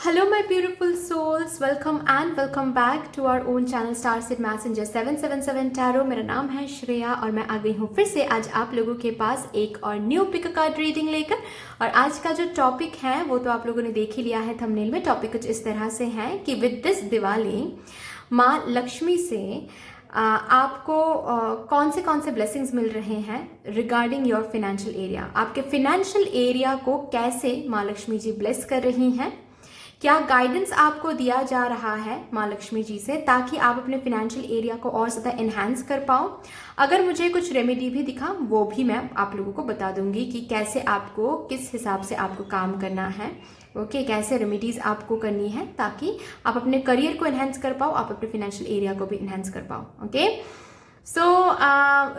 Hello my beautiful souls, welcome back to our own channel Starseed Messenger 777 Tarot। मेरा नाम है श्रेया और मैं आ गई हूँ फिर से आज आप लोगों के पास एक और न्यू पिक कार्ड रीडिंग लेकर। और आज का जो टॉपिक है वो तो आप लोगों ने देख ही लिया है थंबनेल में। टॉपिक कुछ इस तरह से है कि विद दिस दिवाली माँ लक्ष्मी से आपको कौन से ब्लेसिंग्स मिल रहे हैं रिगार्डिंग योर फिनेंशियल एरिया। आपके फिनेंशियल एरिया को कैसे माँ लक्ष्मी जी ब्लेस कर रही हैं, क्या गाइडेंस आपको दिया जा रहा है माँ लक्ष्मी जी से ताकि आप अपने फिनेंशियल एरिया को और ज़्यादा इन्हांस कर पाओ। अगर मुझे कुछ रेमेडी भी दिखा वो भी मैं आप लोगों को बता दूंगी कि कैसे आपको किस हिसाब से आपको काम करना है। ओके, कैसे रेमेडीज आपको करनी है ताकि आप अपने करियर को इन्हांस कर पाओ, आप अपने फिनेंशियल एरिया को भी इन्हांस कर पाओ। ओके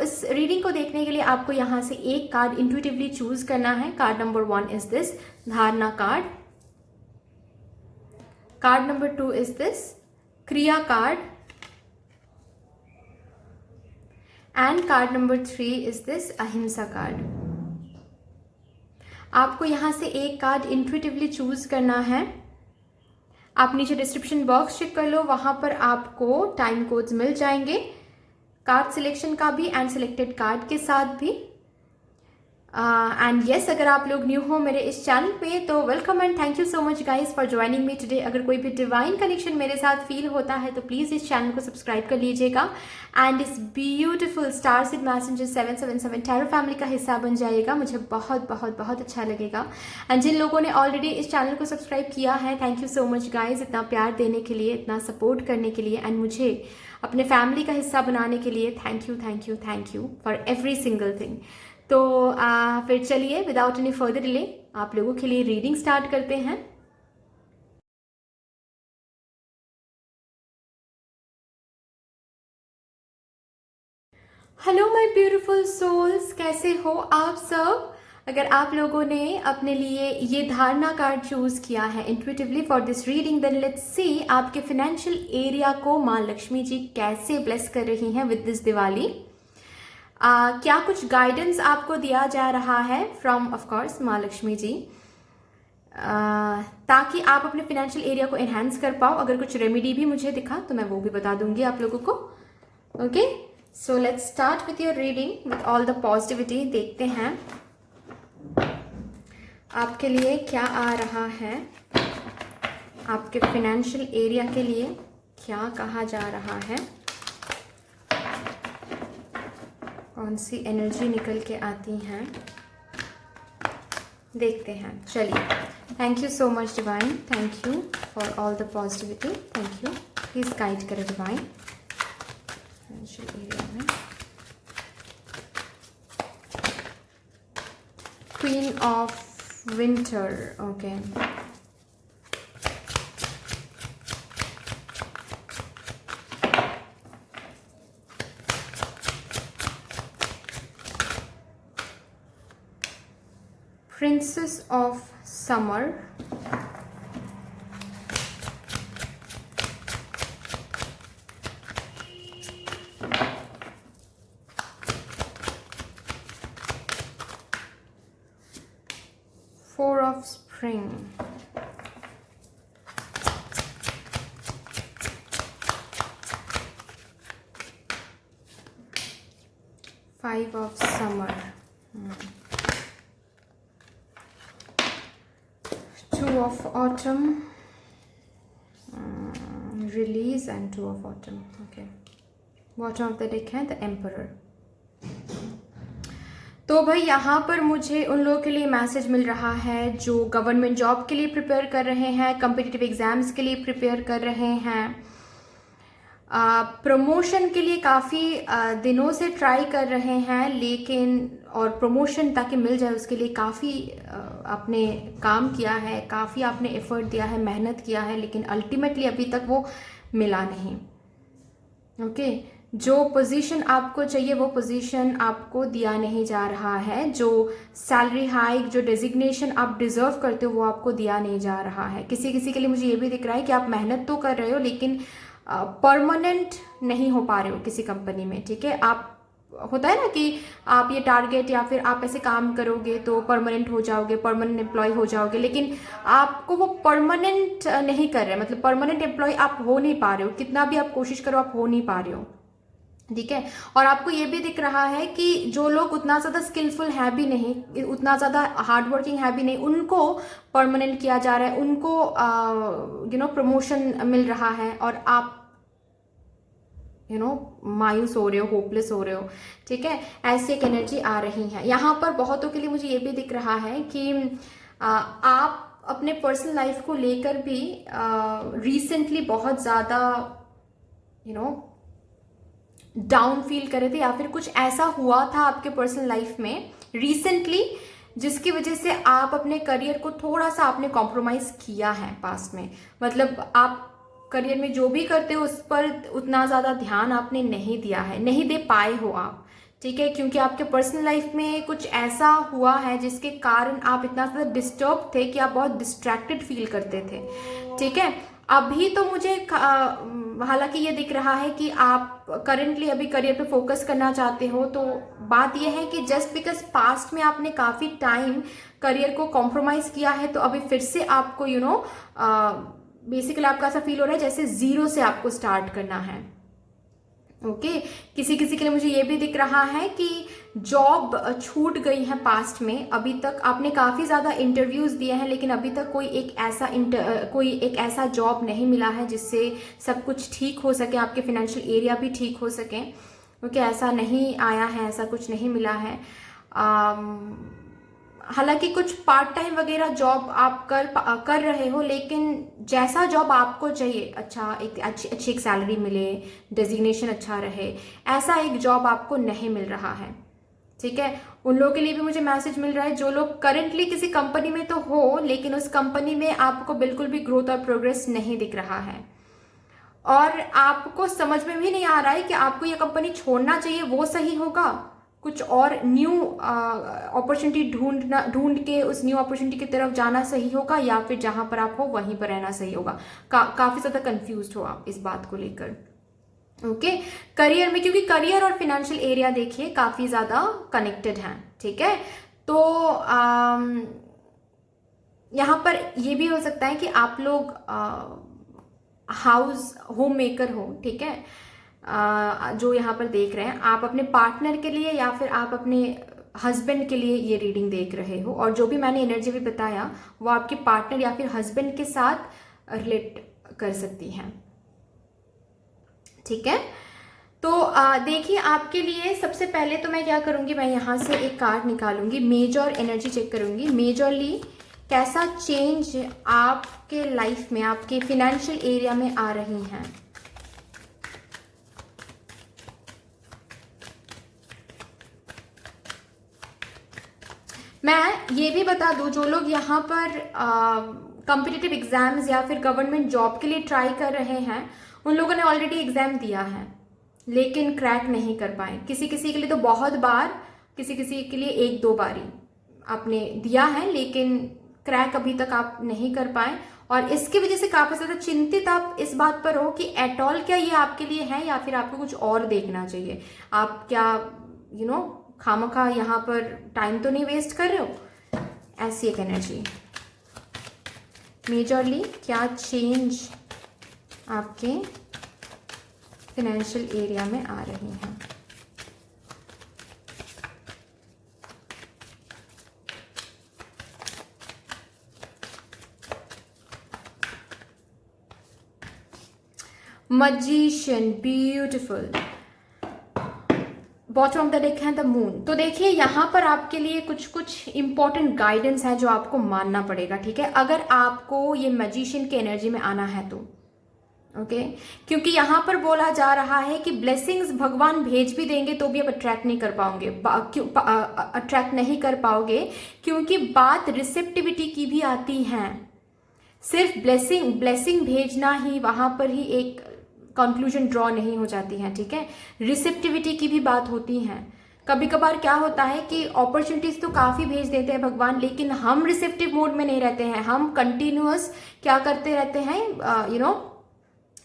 इस रीडिंग को देखने के लिए आपको यहाँ से एक कार्ड इंट्यूटिवली चूज करना है। कार्ड नंबर 1 इज दिस धारणा card, card number 2 is this Kriya card, and card number 3 is this Ahimsa card। आपको यहां से एक कार्ड इंट्यूटिवली चूज करना है। आप नीचे डिस्क्रिप्शन बॉक्स चेक कर लो, वहां पर आपको टाइम कोड्स मिल जाएंगे कार्ड सिलेक्शन का भी एंड सिलेक्टेड कार्ड के साथ भी। एंड येस, अगर आप लोग न्यू हो मेरे इस चैनल पे तो welcome and thank you so much guys for joining me today. अगर कोई भी डिवाइन कनेक्शन मेरे साथ फील होता है तो प्लीज़ इस चैनल को सब्सक्राइब कर लीजिएगा एंड इस ब्यूटीफुल स्टारसीड मैसेंजर 777 टैरो फैमिली का हिस्सा बन जाइएगा। मुझे बहुत बहुत बहुत अच्छा लगेगा। एंड जिन लोगों ने ऑलरेडी इस चैनल को सब्सक्राइब किया है, thank you so much guys, इतना प्यार देने के लिए, इतना सपोर्ट करने के लिए एंड मुझे अपने फैमिली का हिस्सा बनाने के लिए thank you for every single thing. तो फिर चलिए विदाउट एनी फर्दर डिले आप लोगों के लिए रीडिंग स्टार्ट करते हैं। हेलो माय ब्यूटीफुल सोल्स, कैसे हो आप सब। अगर आप लोगों ने अपने लिए ये धारणा कार्ड चूज किया है intuitively for this reading, then let's see आपके फिनेंशियल एरिया को माँ लक्ष्मी जी कैसे ब्लेस कर रही हैं विद दिस दिवाली। क्या कुछ गाइडेंस आपको दिया जा रहा है फ्रॉम ऑफ कोर्स माँ लक्ष्मी जी ताकि आप अपने फिनेंशियल एरिया को एनहांस कर पाओ। अगर कुछ रेमेडी भी मुझे दिखा तो मैं वो भी बता दूंगी आप लोगों को। Okay, so let's start with your reading with all the positivity. देखते हैं आपके लिए क्या आ रहा है, आपके फिनेंशियल एरिया के लिए क्या कहा जा रहा है, कौन सी एनर्जी निकल के आती हैं, देखते हैं। चलिए, thank you so much divine, thank you for all the positivity, thank you. Please guide करें डिवाइन फाइनेंशियल एरिया में। Queen of winter, okay, Princess of Summer, Four of Spring, Five of Summer, Two of Autumn, Release and Two of Autumn। Okay, bottom of the deck है the emperor. तो भाई यहाँ पर मुझे उन लोगों के लिए मैसेज मिल रहा है जो गवर्नमेंट जॉब के लिए प्रिपेयर कर रहे हैं, कम्पिटिटिव एग्जाम्स के लिए प्रिपेयर कर रहे हैं, प्रमोशन के लिए काफ़ी दिनों से ट्राई कर रहे हैं, लेकिन और प्रमोशन ताकि मिल जाए उसके लिए काफ़ी आपने काम किया है, काफ़ी आपने एफर्ट दिया है, मेहनत किया है, लेकिन अल्टीमेटली अभी तक वो मिला नहीं। ओके, जो पोजीशन आपको चाहिए वो पोजीशन आपको दिया नहीं जा रहा है, जो सैलरी हाइक, जो डेजिग्नेशन आप डिजर्व करते हो वो आपको दिया नहीं जा रहा है। किसी किसी के लिए मुझे ये भी दिख रहा है कि आप मेहनत तो कर रहे हो लेकिन परमानेंट नहीं हो पा रहे हो किसी कंपनी में। ठीक है, आप होता है ना कि आप ये टारगेट या फिर आप ऐसे काम करोगे तो परमानेंट हो जाओगे, परमानेंट एम्प्लॉय हो जाओगे, लेकिन आपको वो परमानेंट नहीं कर रहे, मतलब परमानेंट एम्प्लॉय आप हो नहीं पा रहे हो, कितना भी आप कोशिश करो आप हो नहीं पा रहे हो, ठीक है। और आपको ये भी दिख रहा है कि जो लोग उतना ज़्यादा स्किलफुल है भी नहीं, उतना ज़्यादा हार्ड वर्किंग है भी नहीं, उनको परमानेंट किया जा रहा है, उनको प्रमोशन मिल रहा है, और आप मायूस हो रहे हो, होपलेस हो रहे हो, ठीक है। ऐसी एक एनर्जी आ रही है यहाँ पर। बहुतों के लिए मुझे ये भी दिख रहा है कि आप अपने पर्सनल लाइफ को लेकर भी रिसेंटली बहुत ज़्यादा डाउन फील कर रहे थे, या फिर कुछ ऐसा हुआ था आपके पर्सनल लाइफ में रिसेंटली जिसकी वजह से आप अपने करियर को थोड़ा सा आपने कॉम्प्रोमाइज किया है पास्ट में। मतलब आप करियर में जो भी करते हो उस पर उतना ज़्यादा ध्यान आपने नहीं दिया है, नहीं दे पाए हो आप, ठीक है, क्योंकि आपके पर्सनल लाइफ में कुछ ऐसा हुआ है जिसके कारण आप इतना ज़्यादा डिस्टर्ब थे कि आप बहुत डिस्ट्रैक्टेड फील करते थे, ठीक है। अभी तो मुझे हालांकि ये दिख रहा है कि आप करंटली अभी करियर पे फोकस करना चाहते हो, तो बात ये है कि जस्ट बिकॉज पास्ट में आपने काफ़ी टाइम करियर को कॉम्प्रोमाइज़ किया है, तो अभी फिर से आपको बेसिकली आपका ऐसा फील हो रहा है जैसे जीरो से आपको स्टार्ट करना है, ओके। किसी किसी के लिए मुझे ये भी दिख रहा है कि जॉब छूट गई है पास्ट में, अभी तक आपने काफ़ी ज़्यादा इंटरव्यूज़ दिए हैं, लेकिन अभी तक कोई एक ऐसा जॉब नहीं मिला है जिससे सब कुछ ठीक हो सके, आपके फाइनेंशियल एरिया भी ठीक हो सके, ओके। ऐसा नहीं आया है, ऐसा कुछ नहीं मिला है। हालांकि कुछ पार्ट टाइम वगैरह जॉब आप कर रहे हो, लेकिन जैसा जॉब आपको चाहिए, अच्छा एक अच्छी एक सैलरी मिले, डेजिग्नेशन अच्छा रहे, ऐसा एक जॉब आपको नहीं मिल रहा है, ठीक है। उन लोगों के लिए भी मुझे मैसेज मिल रहा है जो लोग करंटली किसी कंपनी में तो हो, लेकिन उस कंपनी में आपको बिल्कुल भी ग्रोथ और प्रोग्रेस नहीं दिख रहा है, और आपको समझ में भी नहीं आ रहा है कि आपको ये कंपनी छोड़ना चाहिए, वो सही होगा, कुछ और न्यू अपॉर्चुनिटी ढूंढ के उस न्यू अपॉर्चुनिटी की तरफ जाना सही होगा, या फिर जहां पर आप हो वहीं पर रहना सही होगा। काफी ज्यादा कंफ्यूज्ड हो आप इस बात को लेकर, ओके। करियर में, क्योंकि करियर और फाइनेंशियल एरिया देखिए काफी ज्यादा कनेक्टेड हैं, ठीक है। तो यहाँ पर ये भी हो सकता है कि आप लोग होम मेकर हो, ठीक है। जो यहाँ पर देख रहे हैं, आप अपने पार्टनर के लिए या फिर आप अपने हस्बैंड के लिए ये रीडिंग देख रहे हो, और जो भी मैंने एनर्जी भी बताया वो आपके पार्टनर या फिर हस्बैंड के साथ रिलेट कर सकती हैं, ठीक है। तो देखिए आपके लिए सबसे पहले तो मैं क्या करूंगी, मैं यहाँ से एक कार्ड निकालूंगी, मेजर एनर्जी चेक करूंगी, मेजरली कैसा चेंज आपके लाइफ में, आपके फिनेंशियल एरिया में आ रही हैं। मैं ये भी बता दूं, जो लोग यहाँ पर कॉम्पिटिटिव एग्जाम्स या फिर गवर्नमेंट जॉब के लिए ट्राई कर रहे हैं, उन लोगों ने ऑलरेडी एग्जाम दिया है लेकिन क्रैक नहीं कर पाए। किसी किसी के लिए तो बहुत बार, किसी किसी के लिए एक दो बारी आपने दिया है, लेकिन क्रैक अभी तक आप नहीं कर पाए, और इसकी वजह से काफ़ी ज़्यादा चिंतित आप इस बात पर हो कि एट ऑल क्या ये आपके लिए है, या फिर आपको कुछ और देखना चाहिए। आप क्या खामखा यहाँ पर टाइम तो नहीं वेस्ट कर रहे हो। ऐसी एक एनर्जी, मेजरली क्या चेंज आपके फाइनेंशियल एरिया में आ रही हैं। Magician, beautiful. Bottom of the deck है द मून। तो देखिए यहाँ पर आपके लिए कुछ कुछ इंपॉर्टेंट गाइडेंस है जो आपको मानना पड़ेगा, ठीक है, अगर आपको ये मैजिशियन की एनर्जी में आना है तो, ओके। क्योंकि यहाँ पर बोला जा रहा है कि ब्लेसिंग्स भगवान भेज भी देंगे तो भी आप अट्रैक्ट नहीं कर पाओगे, अट्रैक्ट नहीं कर पाओगे, क्योंकि बात रिसेप्टिविटी की भी आती है। सिर्फ ब्लेसिंग भेजना ही वहां पर ही एक कंक्लूजन ड्रॉ नहीं हो जाती है, ठीक है, रिसेप्टिविटी की भी बात होती है। कभी कभार क्या होता है कि अपॉर्चुनिटीज तो काफ़ी भेज देते हैं भगवान, लेकिन हम रिसेप्टिव मोड में नहीं रहते हैं, हम कंटिन्यूअस क्या करते रहते हैं,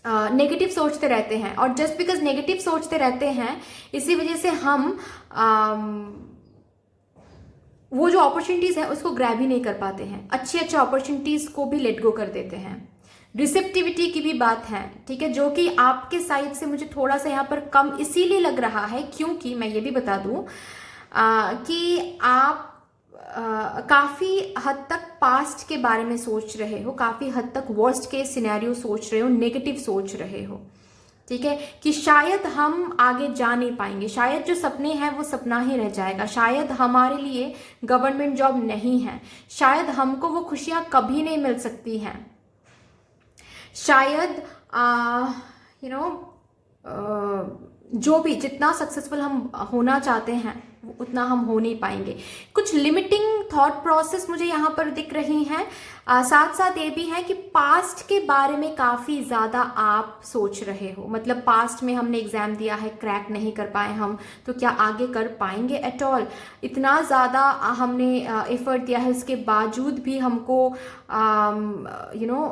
नेगेटिव सोचते रहते हैं, और जस्ट बिकॉज नेगेटिव सोचते रहते हैं इसी वजह से हम वो जो अपॉर्चुनिटीज है उसको ग्रैब ही नहीं कर पाते हैं, अच्छी अच्छी अपॉर्चुनिटीज को भी लेट गो कर देते हैं। रिसेप्टिविटी की भी बात है, ठीक है, जो कि आपके साइड से मुझे थोड़ा सा यहाँ पर कम इसीलिए लग रहा है क्योंकि मैं ये भी बता दूं कि आप काफी हद तक पास्ट के बारे में सोच रहे हो, काफी हद तक वर्स्ट केस सिनेरियो सोच रहे हो, नेगेटिव सोच रहे हो, ठीक है, कि शायद हम आगे जा नहीं पाएंगे, शायद जो सपने हैं वो सपना ही रह जाएगा, शायद हमारे लिए गवर्नमेंट जॉब नहीं है, शायद हमको वो खुशियां कभी नहीं मिल सकती हैं, शायद यू नो जो भी जितना सक्सेसफुल हम होना चाहते हैं उतना हम हो नहीं पाएंगे। कुछ लिमिटिंग थॉट प्रोसेस मुझे यहाँ पर दिख रही हैं। साथ साथ ये भी है कि पास्ट के बारे में काफ़ी ज़्यादा आप सोच रहे हो, मतलब पास्ट में हमने एग्ज़ाम दिया है, क्रैक नहीं कर पाए हम, तो क्या आगे कर पाएंगे एट ऑल? इतना ज़्यादा हमने एफर्ट दिया है, उसके बावजूद भी हमको यू नो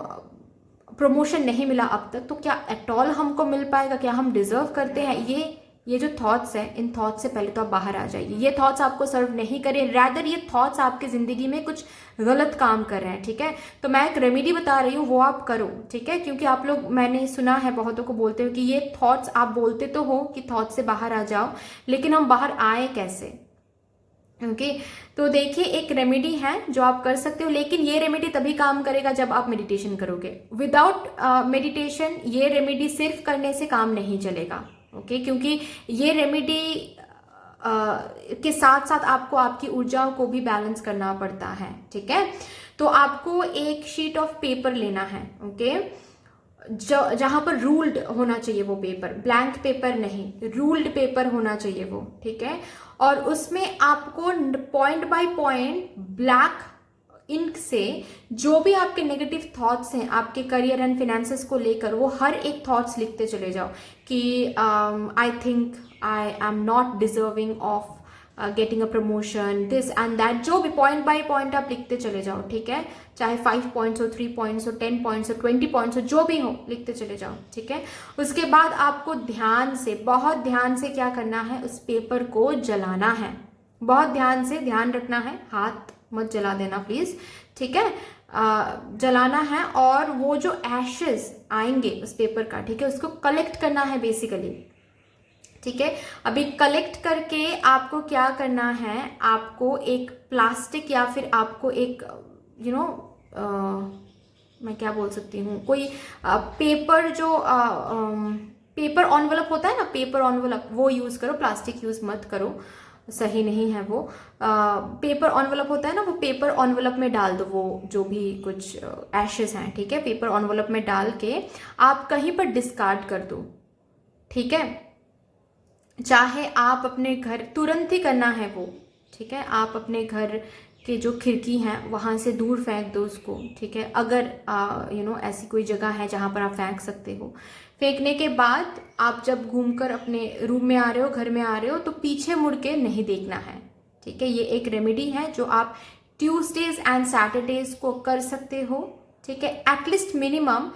प्रमोशन नहीं मिला अब तक, तो क्या एट ऑल हमको मिल पाएगा? क्या हम डिजर्व करते हैं? ये जो थॉट्स हैं, इन थॉट्स से पहले तो आप बाहर आ जाइए। ये थॉट्स आपको सर्व नहीं करें, रैदर ये थॉट्स आपकी जिंदगी में कुछ गलत काम कर रहे हैं, ठीक है। तो मैं एक रेमेडी बता रही हूँ, वो आप करो, ठीक है, क्योंकि आप लोग, मैंने सुना है बहुतों को बोलते हो कि ये थॉट्स, आप बोलते तो हो कि थॉट्स से बाहर आ जाओ, लेकिन हम बाहर आए कैसे? ओके तो देखिए, एक रेमेडी है जो आप कर सकते हो, लेकिन ये रेमेडी तभी काम करेगा जब आप मेडिटेशन करोगे। विदाउट मेडिटेशन ये रेमेडी सिर्फ करने से काम नहीं चलेगा, ओके, क्योंकि ये रेमेडी के साथ साथ आपको आपकी ऊर्जाओं को भी बैलेंस करना पड़ता है, ठीक है। तो आपको एक शीट ऑफ पेपर लेना है, ओके, जहां पर रूल्ड होना चाहिए वो पेपर, ब्लैंक पेपर नहीं, रूल्ड पेपर होना चाहिए वो, ठीक है। और उसमें आपको point by point black ink से जो भी आपके नेगेटिव थॉट्स हैं आपके करियर एंड फिनेंसेस को लेकर, वो हर एक थॉट्स लिखते चले जाओ कि I think I am not deserving of getting a promotion, this and that, जो भी पॉइंट बाय पॉइंट आप लिखते चले जाओ, ठीक है, चाहे 5 पॉइंट्स हो, 3 पॉइंट्स हो, 10 पॉइंट्स हो, 20 पॉइंट्स हो, जो भी हो लिखते चले जाओ, ठीक है। उसके बाद आपको ध्यान से, बहुत ध्यान से क्या करना है, उस पेपर को जलाना है, बहुत ध्यान से, ध्यान रखना है, हाथ मत जला देना प्लीज, ठीक है, जलाना है। और वो जो एशेस आएंगे उस पेपर का, ठीक है, उसको कलेक्ट करना है बेसिकली, ठीक है। अभी कलेक्ट करके आपको क्या करना है, आपको एक प्लास्टिक या फिर आपको एक यू नो मैं क्या बोल सकती हूँ, कोई पेपर जो पेपर एनवलप होता है ना, पेपर एनवलप, वो यूज़ करो, प्लास्टिक यूज़ मत करो, सही नहीं है वो। पेपर एनवलप होता है ना, वो पेपर एनवलप में डाल दो वो जो भी कुछ एशेस हैं, ठीक है, पेपर एनवलप में डाल के आप कहीं पर डिस्कार्ड कर दो, ठीक है। चाहे आप अपने घर, तुरंत ही करना है वो, ठीक है, आप अपने घर के जो खिड़की हैं वहाँ से दूर फेंक दो उसको, ठीक है। अगर यू नो ऐसी कोई जगह है जहाँ पर आप फेंक सकते हो। फेंकने के बाद आप जब घूमकर अपने रूम में आ रहे हो, घर में आ रहे हो, तो पीछे मुड़ के नहीं देखना है, ठीक है। ये एक रेमेडी है जो आप ट्यूसडेज एंड सैटरडेज को कर सकते हो, ठीक है। एटलीस्ट मिनिमम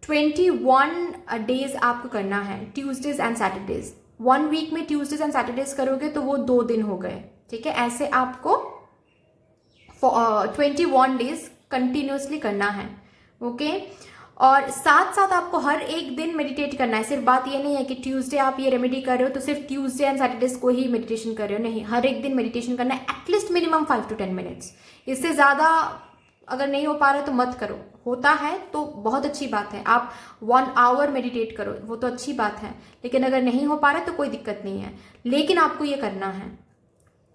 21 डेज आपको करना है, ट्यूसडेज एंड सैटरडेज। 1 वीक में ट्यूसडेज एंड सैटरडेज करोगे तो वो 2 दिन हो गए, ठीक है। ऐसे आपको 21 डेज कंटिन्यूसली करना है, ओके। और साथ साथ आपको हर एक दिन मेडिटेट करना है। सिर्फ बात ये नहीं है कि ट्यूसडे आप ये रेमेडी कर रहे हो तो सिर्फ ट्यूसडे एंड सैटरडेज को ही मेडिटेशन कर रहे हो, नहीं, हर एक दिन मेडिटेशन करना है, एटलीस्ट मिनिमम 5 to 10 मिनट्स। इससे ज़्यादा अगर नहीं हो पा रहा है तो मत करो, होता है तो बहुत अच्छी बात है, आप 1 आवर मेडिटेट करो, वो तो अच्छी बात है, लेकिन अगर नहीं हो पा रहा है तो कोई दिक्कत नहीं है, लेकिन आपको ये करना है,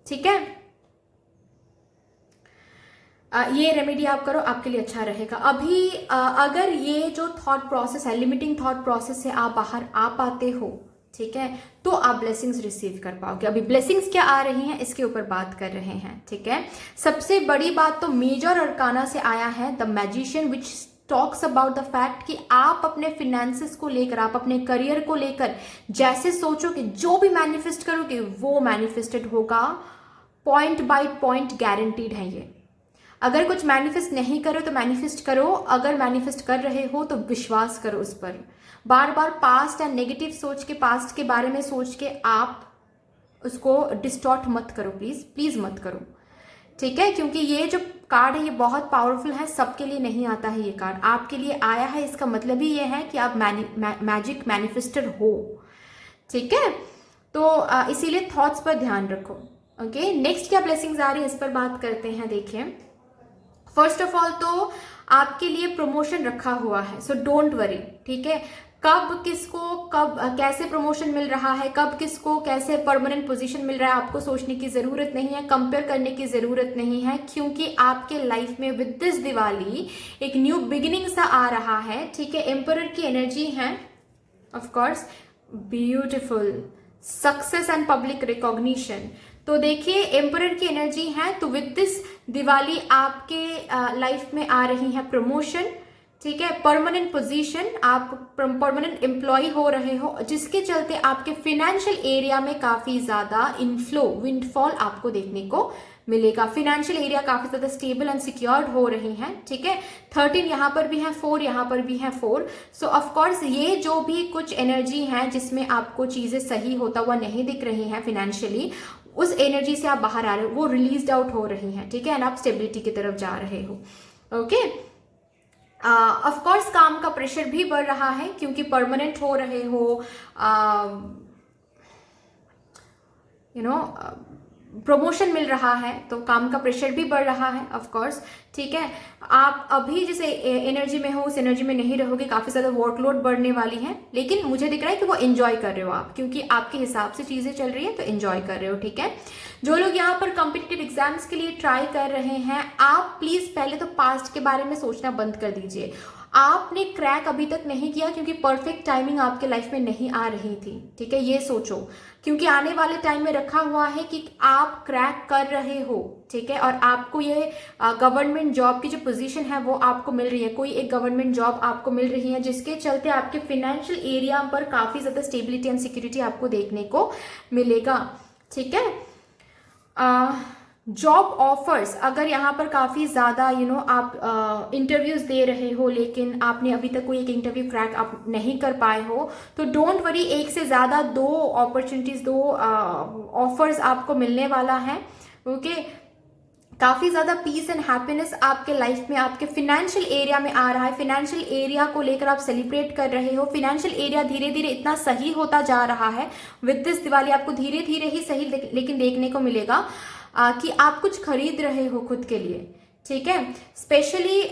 ठीक है। ये रेमेडी आप करो, आपके लिए अच्छा रहेगा। अभी अगर ये जो थॉट प्रोसेस है, लिमिटिंग थॉट प्रोसेस से आप बाहर आ पाते हो, ठीक है, तो आप ब्लेसिंग्स रिसीव कर पाओगे। अभी ब्लेसिंग्स क्या आ रही हैं इसके ऊपर बात कर रहे हैं, ठीक है। सबसे बड़ी बात तो मेजर अरकाना से आया है the magician, which talks about the fact कि आप अपने फिनेंसेस को लेकर, आप अपने करियर को लेकर जैसे सोचोगे, जो भी मैनिफेस्ट करोगे वो मैनिफेस्टेड होगा, पॉइंट बाय पॉइंट गारंटीड है ये। अगर कुछ मैनिफेस्ट नहीं करो तो मैनिफेस्ट करो, अगर मैनिफेस्ट कर रहे हो तो विश्वास करो उस पर। बार बार पास्ट एंड नेगेटिव सोच के, पास्ट के बारे में सोच के आप उसको डिस्टॉर्ट मत करो, प्लीज प्लीज मत करो, ठीक है। क्योंकि ये जो कार्ड है ये बहुत पावरफुल है, सबके लिए नहीं आता है ये कार्ड, आपके लिए आया है। इसका मतलब ही ये है कि आप मैजिक मैनिफेस्टर हो, ठीक है। तो इसीलिए थॉट्स पर ध्यान रखो। ओके, नेक्स्ट क्या ब्लेसिंग्स आ रही है इस पर बात करते हैं। देखिए, फर्स्ट ऑफ ऑल तो आपके लिए प्रमोशन रखा हुआ है, सो डोंट वरी, ठीक है। कब किसको कब कैसे प्रमोशन मिल रहा है, कब किसको कैसे परमानेंट पोजीशन मिल रहा है, आपको सोचने की जरूरत नहीं है, कंपेयर करने की जरूरत नहीं है, क्योंकि आपके लाइफ में विद दिस दिवाली एक न्यू बिगिनिंग सा आ रहा है, ठीक है। एम्परर की एनर्जी है, of course, beautiful success and public recognition. तो देखिए, एम्परर की एनर्जी है, तो विद दिस दिवाली आपके लाइफ में आ रही है प्रमोशन, ठीक है। परमानेंट पोजीशन, आप परमानेंट एम्प्लॉय हो रहे हो, जिसके चलते आपके फाइनेंशियल एरिया में काफी ज्यादा इनफ्लो, विंडफॉल आपको देखने को मिलेगा। फाइनेंशियल एरिया काफी ज्यादा स्टेबल एंड सिक्योर्ड हो रही हैं, ठीक है। 13 यहाँ पर भी है, 4 यहाँ पर भी है, 4। सो ऑफ कोर्स ये जो भी कुछ एनर्जी है जिसमें आपको चीजें सही होता हुआ नहीं दिख रही हैं फाइनेंशियली, उस एनर्जी से आप बाहर आ रहे हो, वो रिलीज आउट हो रही हैं, ठीक है। एंड आप स्टेबिलिटी की तरफ जा रहे हो। ओके, ऑफ कोर्स काम का प्रेशर भी बढ़ रहा है, क्योंकि परमानेंट हो रहे हो, प्रमोशन मिल रहा है, तो काम का प्रेशर भी बढ़ रहा है, ऑफ कोर्स, ठीक है। आप अभी जिस एनर्जी में हो उस एनर्जी में नहीं रहोगे, काफी ज्यादा वर्कलोड बढ़ने वाली है, लेकिन मुझे दिख रहा है कि वो एंजॉय कर रहे हो आप, क्योंकि आपके हिसाब से चीजें चल रही है, तो एंजॉय कर रहे हो, ठीक है। जो लोग यहाँ पर कॉम्पिटिटिव एग्जाम्स के लिए ट्राई कर रहे हैं, आप प्लीज पहले तो पास्ट के बारे में सोचना बंद कर दीजिए। आपने क्रैक अभी तक नहीं किया क्योंकि परफेक्ट टाइमिंग आपके लाइफ में नहीं आ रही थी, ठीक है, ये सोचो, क्योंकि आने वाले टाइम में रखा हुआ है कि आप क्रैक कर रहे हो, ठीक है। और आपको ये गवर्नमेंट जॉब की जो पोजीशन है वो आपको मिल रही है, कोई एक गवर्नमेंट जॉब आपको मिल रही है, जिसके चलते आपके फाइनेंशियल एरिया पर काफी ज्यादा स्टेबिलिटी एंड सिक्योरिटी आपको देखने को मिलेगा, ठीक है। जॉब ऑफर्स, अगर यहाँ पर काफी ज्यादा आप इंटरव्यूज दे रहे हो, लेकिन आपने अभी तक कोई एक इंटरव्यू क्रैक आप नहीं कर पाए हो, तो डोंट वरी, एक से ज्यादा 2 अपॉर्चुनिटीज, 2 ऑफर्स आपको मिलने वाला है, ओके। काफी ज्यादा पीस एंड हैप्पीनेस आपके लाइफ में, आपके फाइनेंशियल एरिया में आ रहा है। फाइनेंशियल एरिया को लेकर आप सेलिब्रेट कर रहे हो। फाइनेंशियल एरिया धीरे धीरे इतना सही होता जा रहा है, विद दिस दिवाली आपको धीरे धीरे ही सही लेकिन देखने को मिलेगा कि आप कुछ खरीद रहे हो खुद के लिए, ठीक है। स्पेशली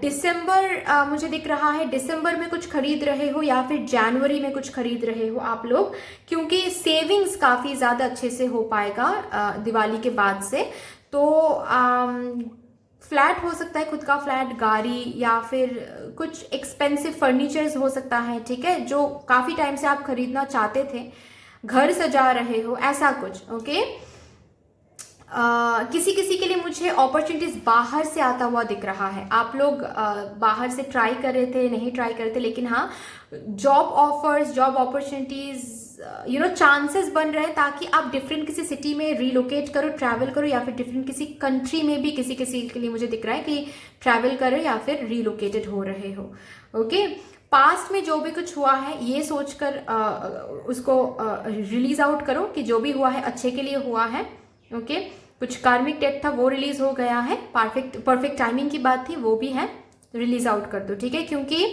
दिसंबर मुझे दिख रहा है, दिसंबर में कुछ खरीद रहे हो या फिर जनवरी में कुछ खरीद रहे हो आप लोग, क्योंकि सेविंग्स काफी ज्यादा अच्छे से हो पाएगा दिवाली के बाद से। तो फ्लैट हो सकता है, खुद का फ्लैट, गाड़ी, या फिर कुछ एक्सपेंसिव फर्नीचर्स हो सकता है, ठीक है, जो काफी टाइम से आप खरीदना चाहते थे, घर सजा रहे हो, ऐसा कुछ, ओके। किसी किसी के लिए मुझे अपॉर्चुनिटीज बाहर से आता हुआ दिख रहा है। आप लोग बाहर से ट्राई कर रहे थे, नहीं ट्राई कर रहे थे, लेकिन हाँ, job offers, job opportunities, chances बन रहे हैं, ताकि आप डिफरेंट किसी सिटी में रिलोकेट करो, ट्रैवल करो, या फिर डिफरेंट किसी कंट्री में भी किसी किसी के लिए मुझे दिख रहा है कि ट्रैवल करो या फिर रिलोकेटेड हो रहे हो, ओके। पास्ट में जो भी कुछ हुआ है ये सोचकर उसको रिलीज आउट करो कि जो भी हुआ है अच्छे के लिए हुआ है, ओके। कुछ कार्मिक डेट था वो रिलीज हो गया है, परफेक्ट टाइमिंग की बात थी वो भी है, रिलीज आउट कर दो, ठीक है। क्योंकि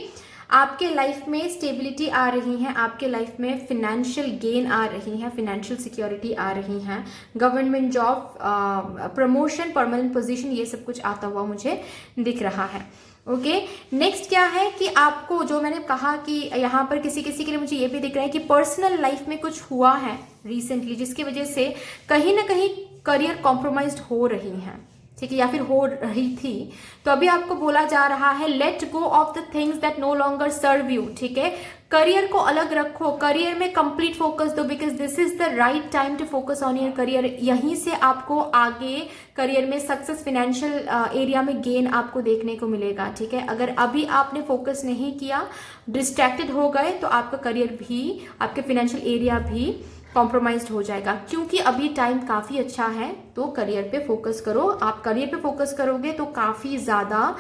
आपके लाइफ में स्टेबिलिटी आ रही है, आपके लाइफ में फाइनेंशियल गेन आ रही है, फाइनेंशियल सिक्योरिटी आ रही है, government job, promotion, permanent position, ये सब कुछ आता हुआ मुझे दिख रहा है, ओके। नेक्स्ट क्या है कि आपको, जो मैंने कहा कि यहाँ पर किसी किसी के लिए मुझे ये भी दिख रहा है कि पर्सनल लाइफ में कुछ हुआ है रिसेंटली, जिसकी वजह से कहीं ना कहीं करियर कॉम्प्रोमाइज्ड हो रही है, ठीक है, या फिर हो रही थी। तो अभी आपको बोला जा रहा है, let go of the things that no longer serve you, ठीक है। करियर को अलग रखो, करियर में कंप्लीट फोकस दो, because this is the right time to focus on your career. यहीं से आपको आगे करियर में सक्सेस, फाइनेंशियल एरिया में गेन आपको देखने को मिलेगा, ठीक है। अगर अभी आपने फोकस नहीं किया, डिस्ट्रैक्टेड हो गए, तो आपका करियर भी, आपके फाइनेंशियल एरिया भी कॉम्प्रोमाइज्ड हो जाएगा, क्योंकि अभी टाइम काफ़ी अच्छा है। तो करियर पे फोकस करो। आप करियर पे फोकस करोगे तो काफ़ी ज़्यादा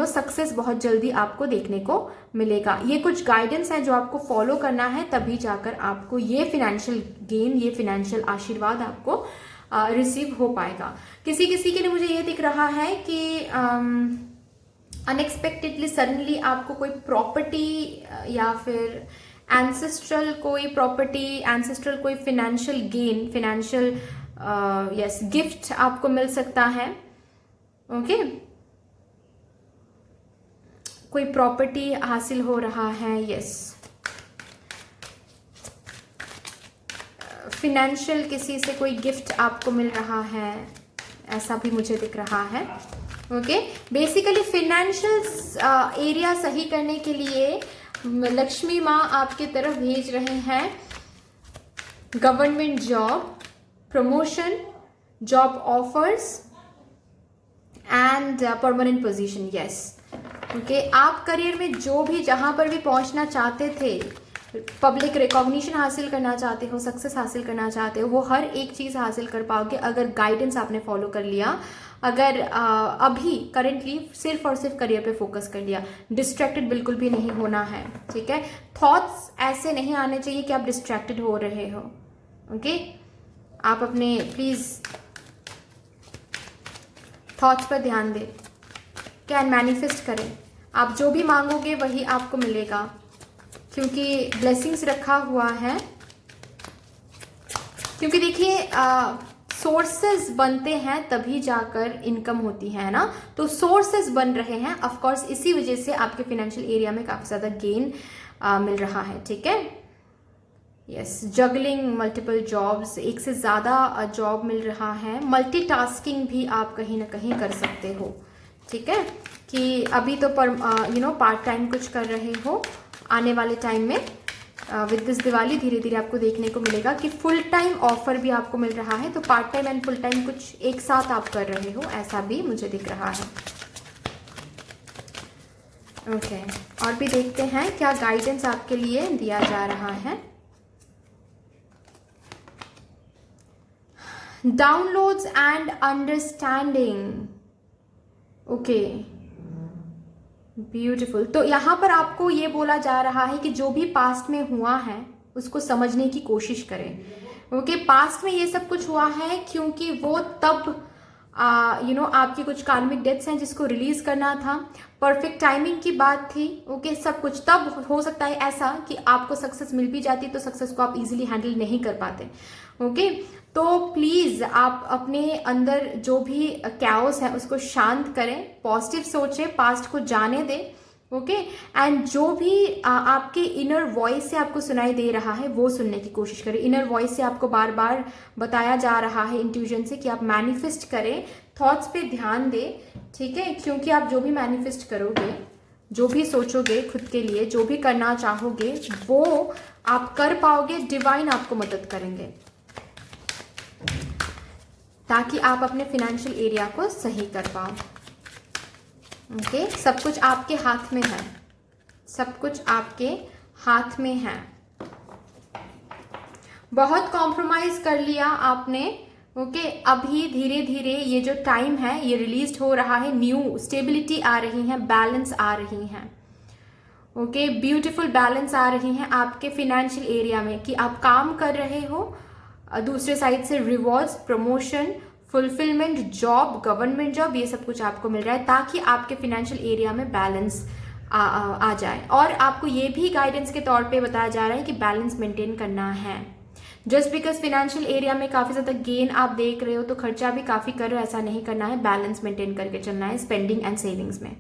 सक्सेस बहुत जल्दी आपको देखने को मिलेगा। ये कुछ गाइडेंस है जो आपको फॉलो करना है, तभी जाकर आपको ये फिनेंशियल गेन, ये फिनेंशियल आशीर्वाद आपको रिसीव हो पाएगा। किसी किसी के लिए मुझे ये दिख रहा है कि अनएक्सपेक्टेडली सडनली आपको कोई प्रॉपर्टी या फिर एंसेस्ट्रल कोई प्रॉपर्टी, एंसेस्ट्रल कोई फिनेंशियल गेन, फिनेंशियल गिफ्ट आपको मिल सकता है। ओके, कोई प्रॉपर्टी हासिल हो रहा है। यस, फिनेंशियल किसी से कोई गिफ्ट आपको मिल रहा है, ऐसा भी मुझे दिख रहा है। ओके, बेसिकली फिनेंशियल एरिया सही करने के लिए लक्ष्मी माँ आपके तरफ भेज रहे हैं government job, promotion, job offers and permanent position. Yes, okay, आप करियर में जो भी जहां पर भी पहुंचना चाहते थे, पब्लिक रिकॉग्निशन हासिल करना चाहते हो, सक्सेस हासिल करना चाहते हो, वो हर एक चीज़ हासिल कर पाओगे अगर गाइडेंस आपने फॉलो कर लिया, अगर अभी करेंटली सिर्फ और सिर्फ करियर पे फोकस कर लिया। डिस्ट्रैक्टेड बिल्कुल भी नहीं होना है, ठीक है। थॉट्स ऐसे नहीं आने चाहिए कि आप डिस्ट्रैक्टेड हो रहे हो। ओके, आप अपने प्लीज़ थॉट्स पर ध्यान दें, कैन मैनिफेस्ट करें। आप जो भी मांगोगे वही आपको मिलेगा, क्योंकि ब्लेसिंग्स रखा हुआ है। क्योंकि देखिए सोर्सेज बनते हैं तभी जाकर इनकम होती है ना, तो सोर्सेज बन रहे हैं। ऑफ कोर्स इसी वजह से आपके फाइनेंशियल एरिया में काफ़ी ज़्यादा गेन मिल रहा है, ठीक है। यस, जगलिंग मल्टीपल जॉब्स, एक से ज़्यादा जॉब मिल रहा है। मल्टीटास्किंग भी आप कहीं ना कहीं कर सकते हो, ठीक है। कि अभी तो पार्ट टाइम कुछ कर रहे हो, आने वाले टाइम में विद दिस दिवाली धीरे धीरे आपको देखने को मिलेगा कि फुल टाइम ऑफर भी आपको मिल रहा है। तो part time and full time कुछ एक साथ आप कर रहे हो, ऐसा भी मुझे दिख रहा है। ओके, और भी देखते हैं क्या गाइडेंस आपके लिए दिया जा रहा है। Downloads and understanding. Okay, beautiful. तो यहाँ पर आपको ये बोला जा रहा है कि जो भी पास्ट में हुआ है उसको समझने की कोशिश करें। ओके, पास्ट में ये सब कुछ हुआ है क्योंकि वो तब आपकी कुछ कार्मिक डेथ्स हैं जिसको रिलीज करना था। परफेक्ट टाइमिंग की बात थी। ओके, सब कुछ तब हो सकता है ऐसा कि आपको सक्सेस मिल भी जाती तो सक्सेस को आप इजीली हैंडल नहीं कर पाते। ओके, तो प्लीज आप अपने अंदर जो भी कैओस है उसको शांत करें, पॉजिटिव सोचें, पास्ट को जाने दें। ओके, एंड जो भी आपके इनर वॉइस से आपको सुनाई दे रहा है वो सुनने की कोशिश करें। इनर वॉइस से आपको बार बार बताया जा रहा है इंट्यूजन से कि आप मैनिफेस्ट करें, थॉट्स पे ध्यान दें, ठीक है। क्योंकि आप जो भी मैनिफेस्ट करोगे, जो भी सोचोगे खुद के लिए, जो भी करना चाहोगे वो आप कर पाओगे। डिवाइन आपको मदद करेंगे ताकि आप अपने फिनेंशियल एरिया को सही कर पाओ। ओके, सब कुछ आपके हाथ में है, सब कुछ आपके हाथ में है। बहुत कॉम्प्रोमाइज कर लिया आपने। ओके, अभी धीरे धीरे ये जो टाइम है ये रिलीज हो रहा है, न्यू स्टेबिलिटी आ रही है, बैलेंस आ रही है। ओके, ब्यूटीफुल बैलेंस आ रही है आपके फिनेंशियल एरिया में कि आप काम कर रहे हो, दूसरे साइड से rewards, promotion, fulfilment, job, government job, ये सब कुछ आपको मिल रहा है ताकि आपके फिनेंशियल एरिया में बैलेंस आ जाए। और आपको ये भी गाइडेंस के तौर पे बताया जा रहा है कि बैलेंस मेंटेन करना है। जस्ट बिकॉज फिनेंशियल एरिया में काफ़ी ज़्यादा गेन आप देख रहे हो तो खर्चा भी काफ़ी कर रहे हो, ऐसा नहीं करना है। बैलेंस मेंटेन करके चलना है स्पेंडिंग एंड सेविंग्स में,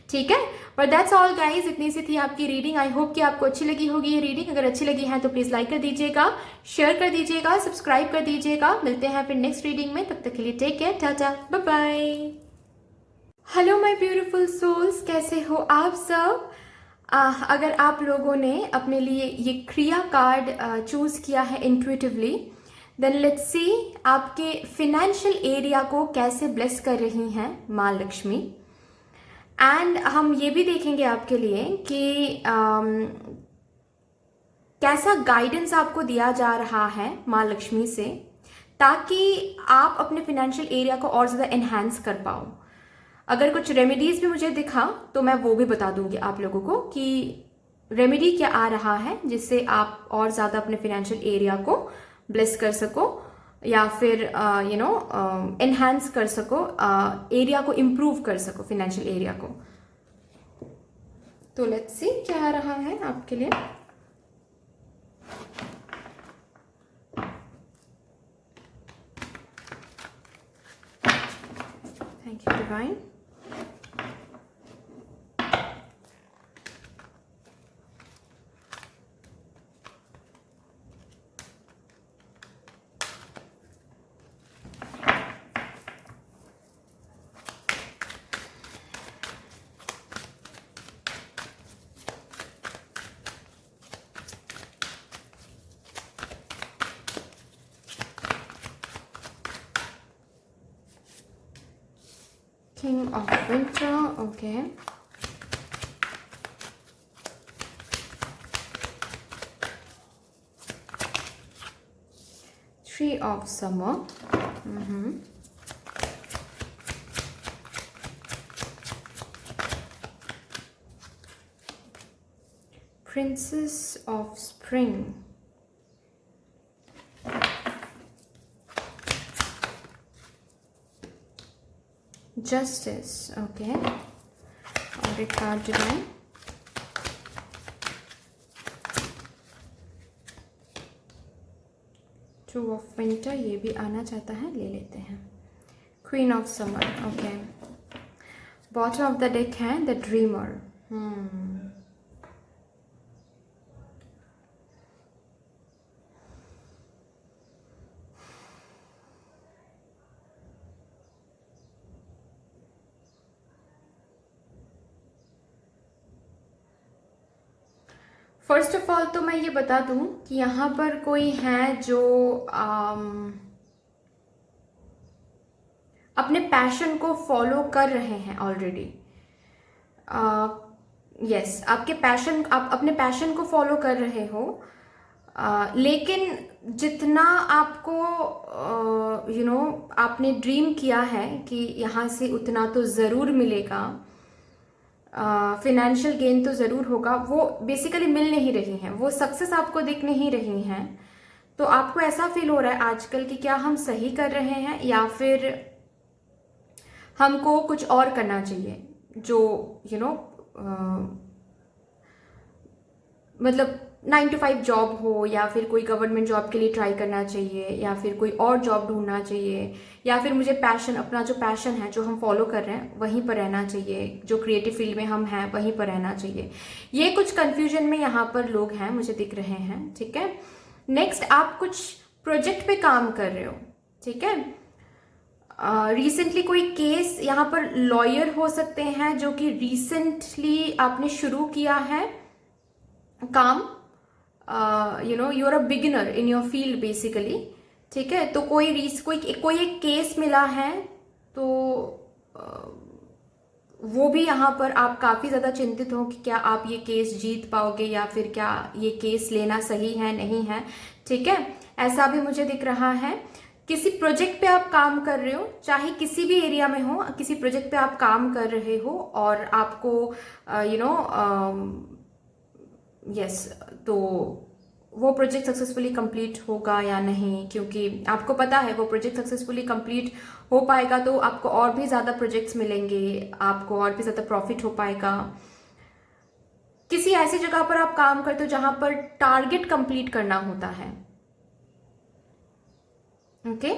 ठीक है। बट दैट्स ऑल गाइज, इतनी सी थी आपकी रीडिंग। आई होप कि आपको अच्छी लगी होगी ये रीडिंग। अगर अच्छी लगी है तो प्लीज लाइक कर दीजिएगा, शेयर कर दीजिएगा, सब्सक्राइब कर दीजिएगा। मिलते हैं फिर नेक्स्ट रीडिंग में, तब तक के लिए take care, tata, bye bye. Hello my beautiful souls, कैसे हो आप सब। अगर आप लोगों ने अपने लिए ये क्रिया कार्ड चूज किया है इंट्यूटिवली, देन लेट्स सी आपके फिनेंशियल एरिया को कैसे ब्लेस कर रही हैं माँ लक्ष्मी। एंड हम ये भी देखेंगे आपके लिए कि कैसा गाइडेंस आपको दिया जा रहा है माँ लक्ष्मी से, ताकि आप अपने फिनेंशियल एरिया को और ज़्यादा एनहांस कर पाओ। अगर कुछ रेमेडीज भी मुझे दिखा तो मैं वो भी बता दूंगी आप लोगों को कि रेमेडी क्या आ रहा है जिससे आप और ज़्यादा अपने फिनेंशियल एरिया को ब्लेस कर सको या फिर एनहांस कर सको, एरिया को इम्प्रूव कर सको, फिनेंशियल एरिया को। तो लेट्स सी क्या आ रहा है आपके लिए। Thank you divine. King of Winter, okay. Tree of Summer. Princess of Spring. Justice, okay. और एक card divine. Two of winter, ये भी आना चाहता है, ले लेते हैं। Queen of summer, okay. Bottom of the deck है the dreamer. First of all तो मैं ये बता दूं कि यहाँ पर कोई है जो अपने पैशन को फॉलो कर रहे हैं ऑलरेडी। यस, आपके पैशन, आप अपने पैशन को फॉलो कर रहे हो, लेकिन जितना आपको आपने ड्रीम किया है कि यहाँ से उतना तो ज़रूर मिलेगा, फिनेंशियल गेन तो ज़रूर होगा, वो बेसिकली मिल नहीं रही हैं, वो सक्सेस आपको दिख नहीं रही हैं। तो आपको ऐसा फील हो रहा है आजकल कि क्या हम सही कर रहे हैं या फिर हमको कुछ और करना चाहिए, जो मतलब 9 to 5 जॉब हो, या फिर कोई गवर्नमेंट जॉब के लिए ट्राई करना चाहिए, या फिर कोई और जॉब ढूंढना चाहिए, या फिर मुझे पैशन, अपना जो पैशन है जो हम फॉलो कर रहे हैं वहीं पर रहना चाहिए, जो क्रिएटिव फील्ड में हम हैं वहीं पर रहना चाहिए। ये कुछ कंफ्यूजन में यहाँ पर लोग हैं, मुझे दिख रहे हैं, ठीक है। नेक्स्ट, आप कुछ प्रोजेक्ट पे काम कर रहे हो, ठीक है। रिसेंटली कोई केस, यहाँ पर लॉयर हो सकते हैं जो कि रिसेंटली आपने शुरू किया है काम, you are a beginner in your field basically, ठीक है। तो कोई एक केस मिला है, तो वो भी यहाँ पर आप काफ़ी ज़्यादा चिंतित हो कि क्या आप ये केस जीत पाओगे या फिर क्या ये केस लेना सही है, नहीं है, ठीक है। ऐसा भी मुझे दिख रहा है। किसी प्रोजेक्ट पे आप काम कर रहे हो, चाहे किसी भी एरिया में हो, किसी प्रोजेक्ट पे आप काम कर रहे हो और आपको यस, तो वो प्रोजेक्ट सक्सेसफुली कंप्लीट होगा या नहीं, क्योंकि आपको पता है वो प्रोजेक्ट सक्सेसफुली कंप्लीट हो पाएगा तो आपको और भी ज़्यादा प्रोजेक्ट्स मिलेंगे, आपको और भी ज़्यादा प्रॉफिट हो पाएगा। किसी ऐसी जगह पर आप काम करते हो जहाँ पर टारगेट कंप्लीट करना होता है, ओके।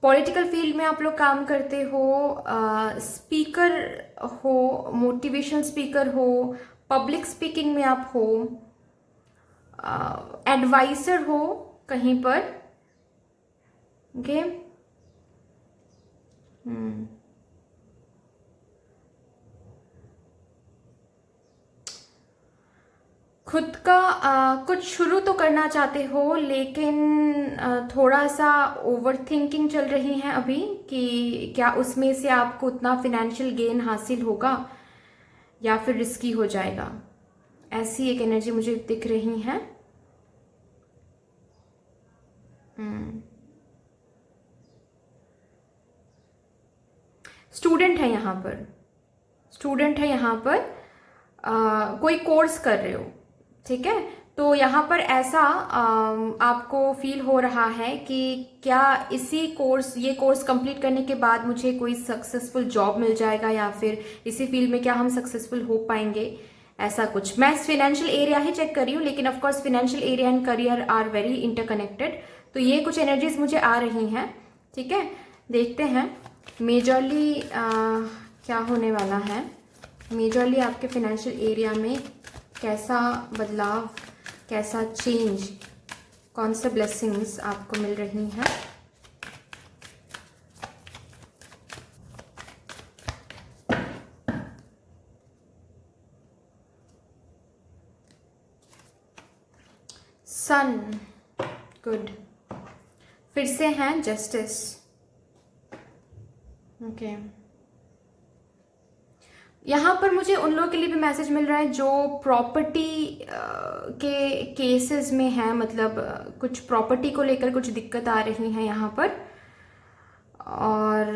पॉलिटिकल फील्ड में आप लोग काम करते हो, स्पीकर हो, मोटिवेशनल स्पीकर हो, पब्लिक स्पीकिंग में आप हो, एडवाइजर हो कहीं पर, ओके। खुद का कुछ शुरू तो करना चाहते हो, लेकिन थोड़ा सा ओवर थिंकिंग चल रही है अभी कि क्या उसमें से आपको उतना फिनेंशियल गेन हासिल होगा या फिर रिस्की हो जाएगा। ऐसी एक एनर्जी मुझे दिख रही है। स्टूडेंट है यहाँ पर, स्टूडेंट है यहाँ पर, कोई कोर्स कर रहे हो, ठीक है। तो यहाँ पर ऐसा आपको फील हो रहा है कि क्या ये कोर्स कंप्लीट करने के बाद मुझे कोई सक्सेसफुल जॉब मिल जाएगा, या फिर इसी फील्ड में क्या हम सक्सेसफुल हो पाएंगे, ऐसा कुछ। मैं फाइनेंशियल एरिया ही चेक कर रही हूँ, लेकिन of course financial area and career are very interconnected. तो ये कुछ एनर्जीज मुझे आ रही हैं, ठीक है। देखते हैं मेजरली क्या होने वाला है, मेजरली आपके फाइनेंशियल एरिया में कैसा बदलाव, कैसा चेंज, कौन से ब्लेसिंग्स आपको मिल रही हैं। सन, गुड। फिर से हैं जस्टिस, ओके। यहाँ पर मुझे उन लोगों के लिए भी मैसेज मिल रहा है जो प्रॉपर्टी के केसेस में है, मतलब कुछ प्रॉपर्टी को लेकर कुछ दिक्कत आ रही है यहाँ पर, और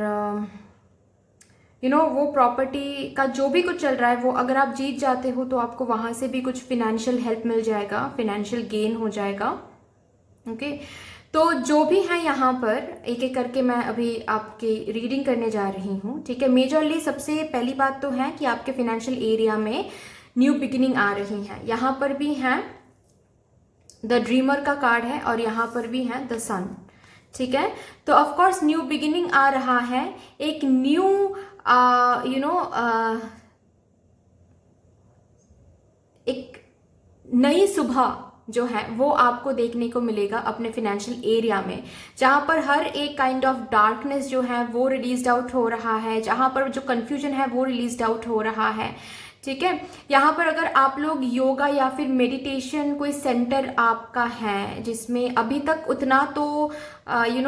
वो प्रॉपर्टी का जो भी कुछ चल रहा है वो अगर आप जीत जाते हो तो आपको वहाँ से भी कुछ फिनेंशियल हेल्प मिल जाएगा, फिनेंशियल गेन हो जाएगा, ओके। तो जो भी है यहाँ पर एक एक करके मैं अभी आपकी रीडिंग करने जा रही हूँ, ठीक है। मेजरली सबसे पहली बात तो है कि आपके फाइनेंशियल एरिया में न्यू बिगिनिंग आ रही है। यहाँ पर भी है द ड्रीमर का कार्ड है और यहाँ पर भी है द सन, ठीक है। तो ऑफ कोर्स न्यू बिगिनिंग आ रहा है, एक न्यू एक नई सुबह जो है वो आपको देखने को मिलेगा अपने फाइनेंशियल एरिया में, जहाँ पर हर एक काइंड ऑफ डार्कनेस जो है वो रिलीज आउट हो रहा है, जहाँ पर जो कंफ्यूजन है वो रिलीज आउट हो रहा है, ठीक है। यहाँ पर अगर आप लोग योगा या फिर मेडिटेशन कोई सेंटर आपका है जिसमें अभी तक उतना तो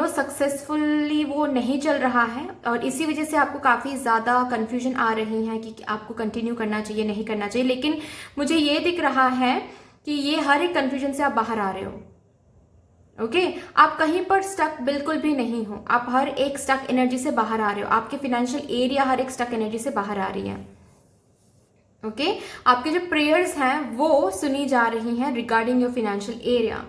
सक्सेसफुली वो नहीं चल रहा है, और इसी वजह से आपको काफ़ी ज़्यादा कंफ्यूजन आ रही है कि आपको कंटिन्यू करना चाहिए नहीं करना चाहिए, लेकिन मुझे ये दिख रहा है कि ये हर एक कंफ्यूजन से आप बाहर आ रहे हो, ओके। आप कहीं पर स्टक बिल्कुल भी नहीं हो, आप हर एक स्टक एनर्जी से बाहर आ रहे हो, आपके फाइनेंशियल एरिया हर एक स्टक एनर्जी से बाहर आ रही है, ओके। आपके जो प्रेयर्स हैं वो सुनी जा रही हैं regarding your financial area,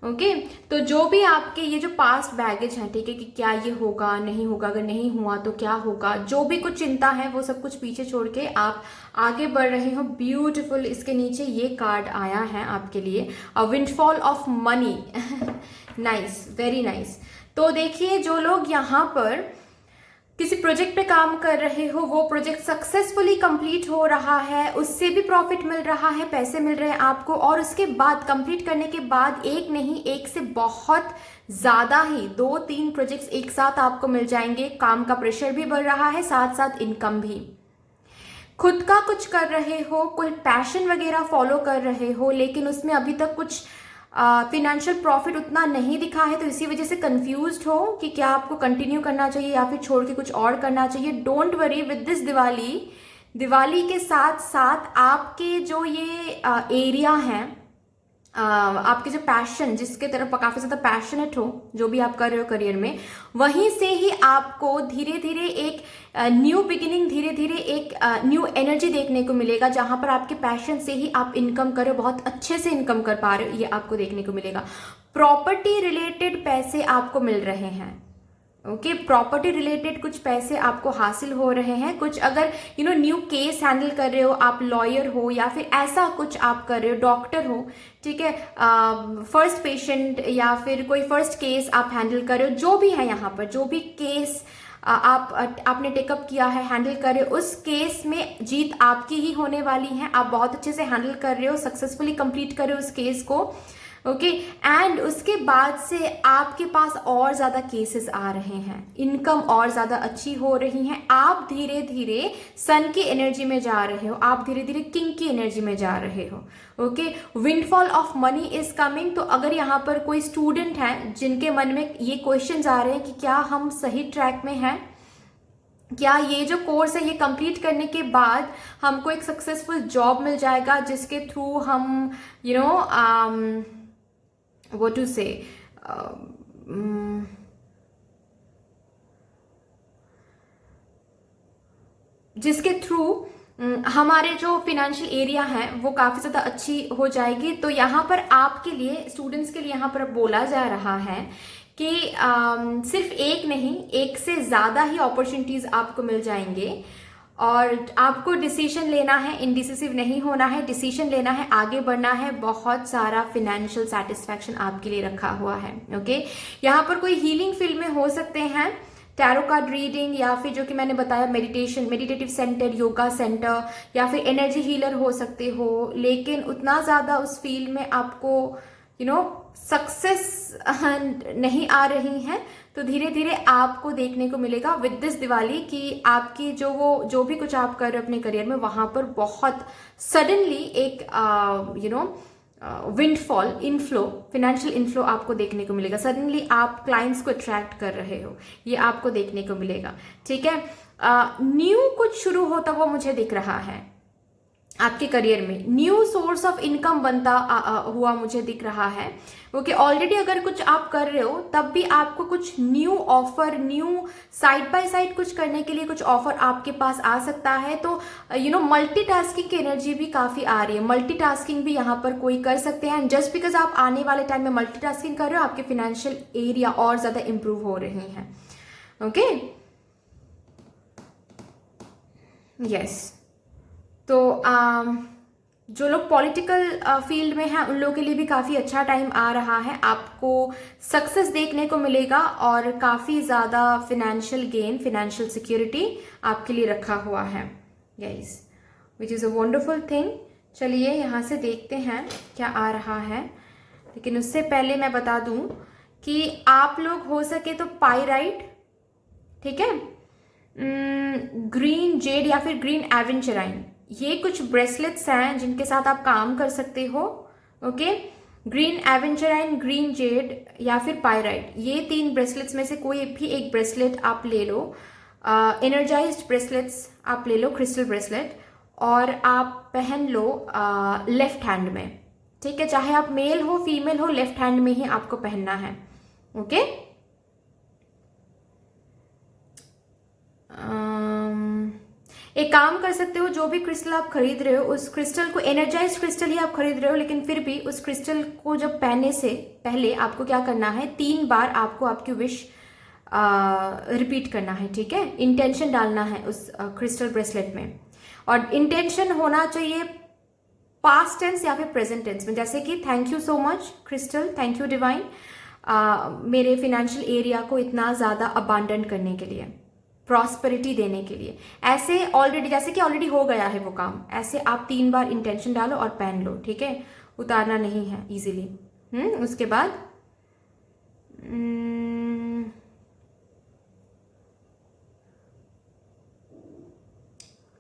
okay. तो जो भी आपके ये जो पास्ट बैगेज है, ठीक है, कि क्या ये होगा नहीं होगा, अगर नहीं हुआ तो क्या होगा, जो भी कुछ चिंता है वो सब कुछ पीछे छोड़ के आप आगे बढ़ रहे हो। ब्यूटीफुल। इसके नीचे ये कार्ड आया है आपके लिए, a windfall of money. Nice, very nice. तो देखिए जो लोग यहाँ पर किसी प्रोजेक्ट पे काम कर रहे हो, वो प्रोजेक्ट सक्सेसफुली कंप्लीट हो रहा है, उससे भी प्रॉफिट मिल रहा है, पैसे मिल रहे हैं आपको, और उसके बाद कंप्लीट करने के बाद एक नहीं, एक से बहुत ज़्यादा ही 2-3 प्रोजेक्ट्स एक साथ आपको मिल जाएंगे। काम का प्रेशर भी बढ़ रहा है, साथ साथ इनकम भी। खुद का कुछ कर रहे हो, कोई पैशन वगैरह फॉलो कर रहे हो, लेकिन उसमें अभी तक कुछ फिनेंशियल प्रॉफिट उतना नहीं दिखा है, तो इसी वजह से कंफ्यूज्ड हो कि क्या आपको कंटिन्यू करना चाहिए या फिर छोड़ के कुछ और करना चाहिए। Don't worry, with this Diwali के साथ साथ आपके जो ये एरिया है, आपके जो पैशन, जिसके तरफ काफ़ी ज़्यादा पैशनेट हो, जो भी आप कर रहे हो करियर में, वहीं से ही आपको धीरे धीरे एक न्यू बिगिनिंग, धीरे धीरे एक न्यू एनर्जी देखने को मिलेगा, जहां पर आपके पैशन से ही आप इनकम कर रहे हो, बहुत अच्छे से इनकम कर पा रहे हो, ये आपको देखने को मिलेगा। प्रॉपर्टी रिलेटेड पैसे आपको मिल रहे हैं, ओके। प्रॉपर्टी रिलेटेड कुछ पैसे आपको हासिल हो रहे हैं। कुछ अगर न्यू केस हैंडल कर रहे हो, आप लॉयर हो या फिर ऐसा कुछ आप कर रहे हो, डॉक्टर हो, ठीक है, फर्स्ट पेशेंट या फिर कोई फर्स्ट केस आप हैंडल कर रहे हो, जो भी है यहाँ पर, जो भी केस आपने टेकअप किया है, हैंडल कर रहे हो, उस केस में जीत आपकी ही होने वाली है। आप बहुत अच्छे से हैंडल कर रहे हो, सक्सेसफुली कंप्लीट कर रहे हो उस केस को, ओके। एंड उसके बाद से आपके पास और ज़्यादा केसेस आ रहे हैं, इनकम और ज़्यादा अच्छी हो रही है, आप धीरे धीरे सन की एनर्जी में जा रहे हो, आप धीरे धीरे किंग की एनर्जी में जा रहे हो, okay. Windfall of money is coming. तो अगर यहाँ पर कोई स्टूडेंट है जिनके मन में ये क्वेश्चन आ रहे हैं कि क्या हम सही ट्रैक में हैं, क्या ये जो कोर्स है ये कंप्लीट करने के बाद हमको एक सक्सेसफुल जॉब मिल जाएगा जिसके थ्रू हम यू नो व्हाट टू से जिसके थ्रू हमारे जो फिनेंशियल एरिया है वो काफ़ी ज़्यादा अच्छी हो जाएगी। तो यहाँ पर आपके लिए, स्टूडेंट्स के लिए यहाँ पर बोला जा रहा है कि सिर्फ एक नहीं, एक से ज़्यादा ही अपॉर्चुनिटीज़ आपको मिल जाएंगे और आपको डिसीजन लेना है, इनडिसिसिव नहीं होना है, डिसीजन लेना है, आगे बढ़ना है। बहुत सारा फिनेंशियल सेटिस्फैक्शन आपके लिए रखा हुआ है। ओके, यहाँ पर कोई हीलिंग फील्ड में हो सकते हैं, टैरो कार्ड रीडिंग, या फिर जो कि मैंने बताया meditation, meditative centre, yoga centre, या फिर एनर्जी हीलर हो सकते हो। लेकिन उतना ज़्यादा उस फील्ड में आपको सक्सेस नहीं आ रही है, तो धीरे धीरे आपको देखने को मिलेगा विद दिस दिवाली कि आपकी जो भी कुछ आप कर रहे हो अपने करियर में, वहां पर बहुत सडनली एक विंडफॉल, इनफ्लो, फिनेंशियल इनफ्लो आपको देखने को मिलेगा। सडनली आप क्लाइंट्स को अट्रैक्ट कर रहे हो, ये आपको देखने को मिलेगा। ठीक है, न्यू कुछ शुरू होता हुआ मुझे दिख रहा है आपके करियर में, न्यू सोर्स ऑफ इनकम बनता हुआ मुझे दिख रहा है। ओके, ऑलरेडी अगर कुछ आप कर रहे हो तब भी आपको कुछ new offer, new side by side कुछ करने के लिए कुछ ऑफर आपके पास आ सकता है। तो मल्टीटास्किंग की एनर्जी भी काफी आ रही है, मल्टीटास्किंग भी यहाँ पर कोई कर सकते हैं। जस्ट बिकॉज आप आने वाले टाइम में मल्टीटास्किंग कर रहे हो, आपके फाइनेंशियल एरिया और ज्यादा इंप्रूव हो रही है। Okay, yes. तो जो लोग पॉलिटिकल फील्ड में हैं उन लोगों के लिए भी काफ़ी अच्छा टाइम आ रहा है, आपको सक्सेस देखने को मिलेगा और काफ़ी ज़्यादा फिनेंशियल गेन, फिनेंशियल सिक्योरिटी आपके लिए रखा हुआ है। Yes, which is a wonderful thing. चलिए यहाँ से देखते हैं क्या आ रहा है, लेकिन उससे पहले मैं बता दूं कि आप लोग हो सके तो पाइराइट, ठीक है, ग्रीन जेड या फिर ग्रीन एवेंचराइन, ये कुछ ब्रेसलेट्स हैं जिनके साथ आप काम कर सकते हो। ओके, ग्रीन एवेंचराइन, ग्रीन जेड या फिर पाइराइट, ये 3 ब्रेसलेट्स में से कोई भी एक ब्रेसलेट आप ले लो। एनर्जाइज्ड ब्रेसलेट्स आप ले लो, क्रिस्टल ब्रेसलेट, और आप पहन लो लेफ्ट हैंड में। ठीक है, चाहे आप मेल हो फीमेल हो, लेफ्ट हैंड में ही आपको पहनना है। ओके, एक काम कर सकते हो, जो भी क्रिस्टल आप खरीद रहे हो उस क्रिस्टल को, एनर्जाइज क्रिस्टल ही आप खरीद रहे हो, लेकिन फिर भी उस क्रिस्टल को जब पहनने से पहले आपको क्या करना है, 3 बार आपको आपकी विश रिपीट करना है। ठीक है, इंटेंशन डालना है उस क्रिस्टल ब्रेसलेट में, और इंटेंशन होना चाहिए पास्ट टेंस या फिर प्रेजेंट टेंस में, जैसे कि thank you so much crystal, thank you divine, मेरे फिनेंशियल एरिया को इतना ज़्यादा अबांडन करने के लिए, प्रॉस्पेरिटी देने के लिए। ऐसे ऑलरेडी, जैसे कि ऑलरेडी हो गया है वो काम, ऐसे आप 3 बार इंटेंशन डालो और पहन लो। ठीक है, उतारना नहीं है इजीली। उसके बाद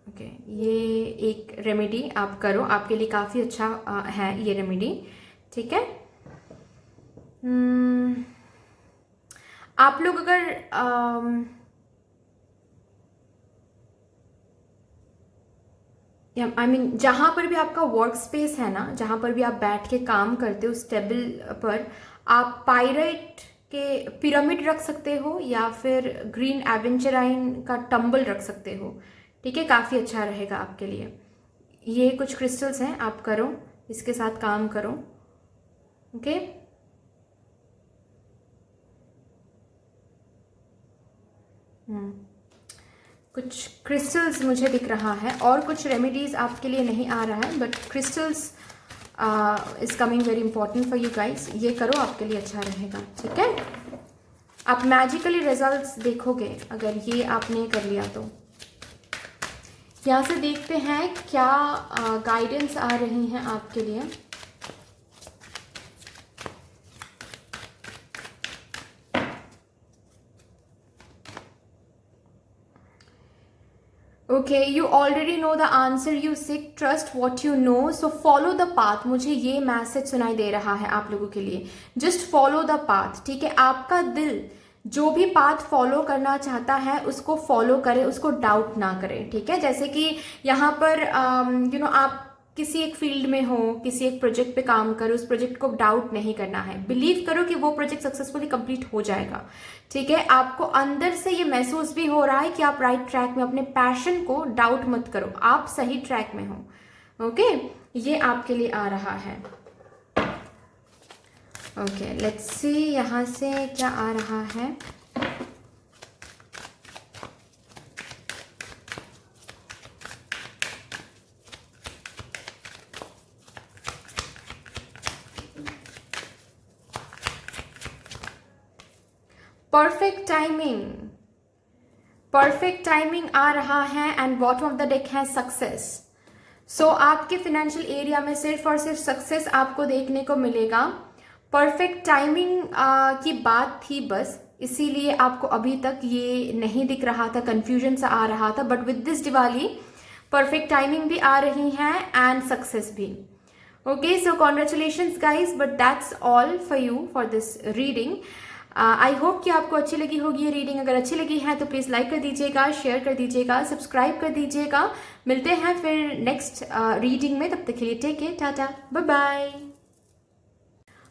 ओके, ये एक रेमेडी आप करो, आपके लिए काफ़ी अच्छा है ये रेमेडी। ठीक है, आप लोग अगर आई मीन जहाँ पर भी आपका वर्क स्पेस है ना, जहाँ पर भी आप बैठ के काम करते हो उस टेबल पर आप पाइराइट के पिरामिड रख सकते हो या फिर ग्रीन एवेंचराइन का टंबल रख सकते हो। ठीक है, काफ़ी अच्छा रहेगा आपके लिए। ये कुछ क्रिस्टल्स हैं, आप करो, इसके साथ काम करो। ओके, कुछ क्रिस्टल्स मुझे दिख रहा है और कुछ रेमेडीज आपके लिए नहीं आ रहा है, but crystals is coming very important for you guys. ये करो, आपके लिए अच्छा रहेगा। ठीक है, आप मैजिकली रिजल्ट्स देखोगे अगर ये आपने कर लिया तो। यहाँ से देखते हैं क्या गाइडेंस आ रही हैं आपके लिए। Okay, you already know the answer you seek, trust what you know, so follow the path। मुझे ये मैसेज सुनाई दे रहा है आप लोगों के लिए, just follow the path। ठीक है, आपका दिल जो भी पाथ फॉलो करना चाहता है उसको फॉलो करे, उसको डाउट ना करे, ठीक है। जैसे कि यहाँ पर आप किसी एक फील्ड में हो, किसी एक प्रोजेक्ट पे काम करो, उस प्रोजेक्ट को डाउट नहीं करना है, बिलीव करो कि वो प्रोजेक्ट सक्सेसफुली कंप्लीट हो जाएगा, ठीक है। आपको अंदर से ये महसूस भी हो रहा है कि आप राइट ट्रैक में, अपने पैशन को डाउट मत करो, आप सही ट्रैक में हो। ओके, ये आपके लिए आ रहा है। ओके, लेट्स सी यहाँ से क्या आ रहा है। परफेक्ट टाइमिंग, परफेक्ट टाइमिंग आ रहा है and bottom of the deck है सक्सेस। सो आपके फाइनेंशियल एरिया में सिर्फ और सिर्फ सक्सेस आपको देखने को मिलेगा। परफेक्ट टाइमिंग की बात थी बस, इसीलिए आपको अभी तक ये नहीं दिख रहा था, कंफ्यूजन सा आ रहा था, but with this Diwali perfect timing भी आ रही है एंड सक्सेस भी। Okay, so congratulations guys, but that's all for you for this reading. I hope कि आपको अच्छी लगी होगी ये रीडिंग। अगर अच्छी लगी है तो प्लीज़ लाइक कर दीजिएगा, शेयर कर दीजिएगा, सब्सक्राइब कर दीजिएगा। मिलते हैं फिर नेक्स्ट रीडिंग में, तब तक के लिए take care, tata, bye bye.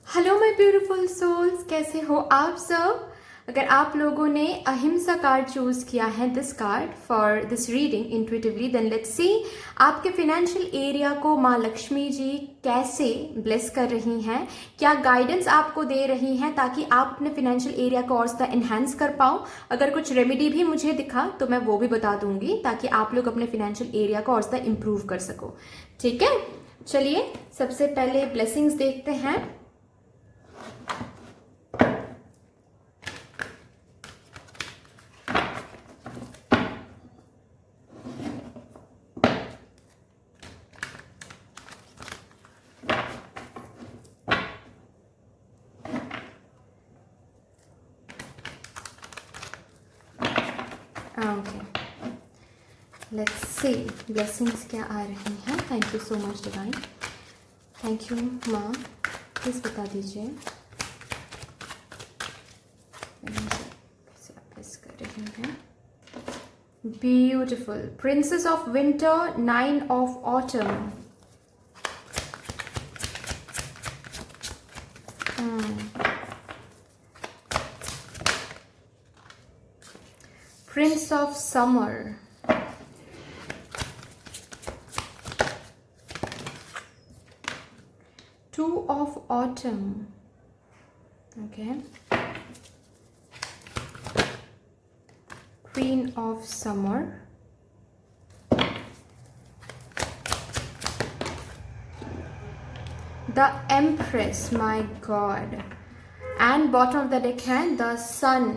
Hello my beautiful souls, कैसे हो आप सब। अगर आप लोगों ने अहिंसा कार्ड चूज किया है, this card for this reading intuitively, then let's see आपके फाइनेंशियल एरिया को माँ लक्ष्मी जी कैसे ब्लेस कर रही हैं, क्या गाइडेंस आपको दे रही हैं ताकि आप अपने फाइनेंशियल एरिया को और ज़्यादा इन्हांस कर पाओ। अगर कुछ रेमेडी भी मुझे दिखा तो मैं वो भी बता दूंगी ताकि आप लोग अपने फाइनेंशियल एरिया को और ज़्यादा इम्प्रूव कर सको, ठीक है। चलिए सबसे पहले ब्लेसिंग्स देखते हैं। ओके, लेट्स सी ब्लेसिंग्स क्या आ रही हैं। Thank you so much divine, thank you माँ, प्लीज़ बता दीजिए ब्लेस कर रही हैं। Beautiful, princess of winter, 9 of autumn, Prince of Summer, Two of Autumn, okay, Queen of Summer, the Empress, my God, and bottom of the deck है the Sun।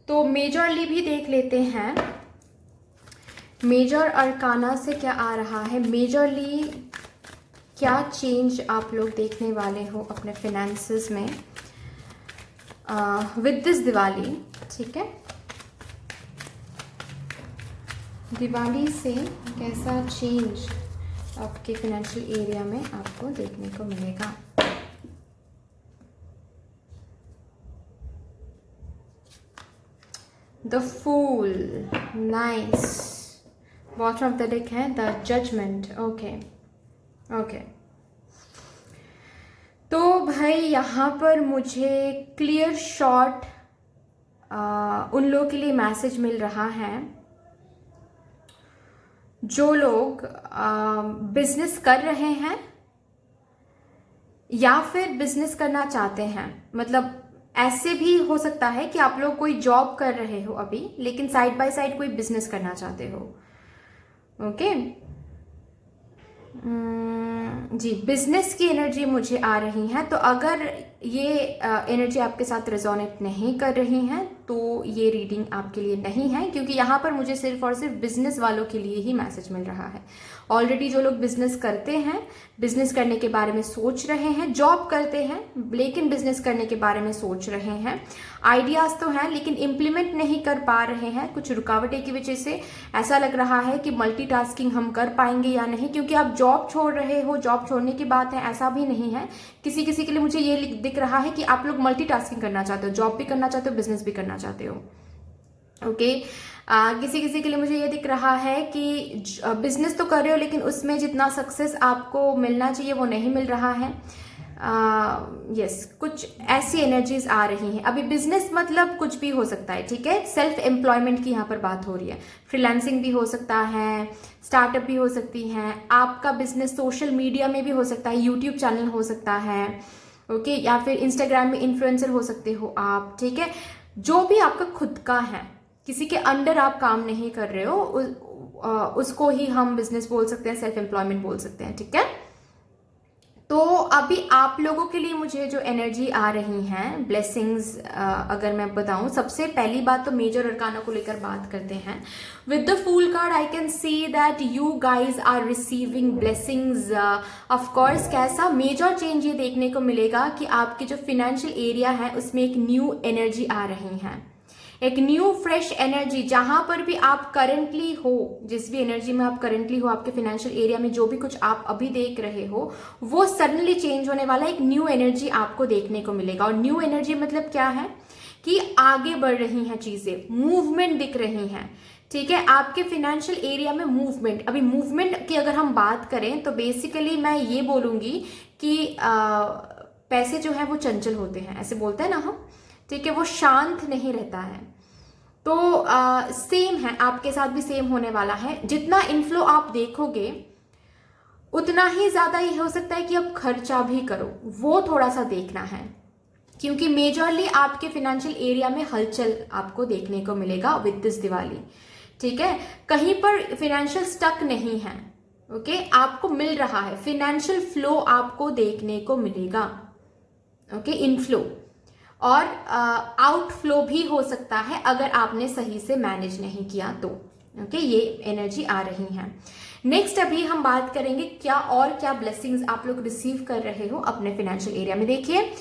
तो majorly भी देख लेते हैं, मेजर अरकाना से क्या आ रहा है, मेजरली क्या चेंज आप लोग देखने वाले हो अपने फिनेंसेस में विद दिस दिवाली, ठीक है। दिवाली से कैसा चेंज आपके फाइनेंशियल एरिया में आपको देखने को मिलेगा। The Fool, nice, bottom of the deck है the Judgment, okay, okay। तो भाई यहाँ पर मुझे क्लियर शॉट उन लोगों के लिए मैसेज मिल रहा है जो लोग बिजनेस कर रहे हैं या फिर बिजनेस करना चाहते हैं। मतलब ऐसे भी हो सकता है कि आप लोग कोई जॉब कर रहे हो अभी, लेकिन साइड बाय साइड कोई बिजनेस करना चाहते हो, ओके। जी, बिजनेस की एनर्जी मुझे आ रही है। तो अगर ये एनर्जी आपके साथ रेजोनेट नहीं कर रही है तो ये रीडिंग आपके लिए नहीं है, क्योंकि यहाँ पर मुझे सिर्फ और सिर्फ बिजनेस वालों के लिए ही मैसेज मिल रहा है। ऑलरेडी जो लोग बिजनेस करते हैं, बिजनेस करने के बारे में सोच रहे हैं, जॉब करते हैं लेकिन बिजनेस करने के बारे में सोच रहे हैं, आइडियाज तो हैं लेकिन इम्प्लीमेंट नहीं कर पा रहे हैं, कुछ रुकावटें की वजह से ऐसा लग रहा है कि मल्टीटास्किंग हम कर पाएंगे या नहीं, क्योंकि आप जॉब छोड़ रहे हो, जॉब छोड़ने की बात है ऐसा भी नहीं है। किसी किसी के लिए मुझे ये दिख रहा है कि आप लोग मल्टीटास्किंग करना चाहते हो, जॉब भी करना चाहते हो, बिजनेस भी करना करना चाहते हो। ओके किसी किसी के लिए मुझे ये दिख रहा है कि बिजनेस तो कर रहे हो लेकिन उसमें जितना सक्सेस आपको मिलना चाहिए वो नहीं मिल रहा है। यस कुछ ऐसी एनर्जीज आ रही हैं। अभी बिजनेस मतलब कुछ भी हो सकता है, ठीक है। सेल्फ एम्प्लॉयमेंट की यहाँ पर बात हो रही है। फ्रीलांसिंग भी हो सकता है, स्टार्टअप भी हो सकती हैं, आपका बिजनेस सोशल मीडिया में भी हो सकता है, यूट्यूब चैनल हो सकता है, ओके या फिर इंस्टाग्राम में इन्फ्लुएंसर हो सकते हो आप, ठीक है। जो भी आपका खुद का है, किसी के अंडर आप काम नहीं कर रहे हो, उसको ही हम बिजनेस बोल सकते हैं, सेल्फ एम्प्लॉयमेंट बोल सकते हैं, ठीक है। तो अभी आप लोगों के लिए मुझे जो एनर्जी आ रही हैं, ब्लेसिंग्स अगर मैं बताऊं, सबसे पहली बात तो मेजर अरकाना को लेकर बात करते हैं। With the fool card I can see that you guys are receiving blessings. Of course कैसा मेजर चेंज ये देखने को मिलेगा कि आपके जो फिनेंशियल एरिया है उसमें एक न्यू एनर्जी आ रही है, एक न्यू फ्रेश एनर्जी। जहां पर भी आप करंटली हो, जिस भी एनर्जी में आप करंटली हो, आपके फाइनेंशियल एरिया में जो भी कुछ आप अभी देख रहे हो वो सडनली चेंज होने वाला, एक न्यू एनर्जी आपको देखने को मिलेगा। और न्यू एनर्जी मतलब क्या है कि आगे बढ़ रही हैं चीजें, मूवमेंट दिख रही हैं, ठीक है। आपके फाइनेंशियल एरिया में मूवमेंट, अभी मूवमेंट की अगर हम बात करें तो बेसिकली मैं ये बोलूंगी कि पैसे जो है वो चंचल होते हैं, ऐसे बोलते हैं ना हम, ठीक है, वो शांत नहीं रहता है। तो सेम है, आपके साथ भी सेम होने वाला है। जितना इनफ्लो आप देखोगे उतना ही ज्यादा ये हो सकता है कि आप खर्चा भी करो, वो थोड़ा सा देखना है, क्योंकि मेजरली आपके फाइनेंशियल एरिया में हलचल आपको देखने को मिलेगा विद दिस दिवाली, ठीक है। कहीं पर फाइनेंशियल स्टक नहीं है, ओके आपको मिल रहा है, फाइनेंशियल फ्लो आपको देखने को मिलेगा, ओके इनफ्लो और आउटफ्लो भी हो सकता है अगर आपने सही से मैनेज नहीं किया तो, ओके ये एनर्जी आ रही है। नेक्स्ट अभी हम बात करेंगे क्या ब्लेसिंग्स आप लोग रिसीव कर रहे हो अपने फाइनेंशियल एरिया में। देखिए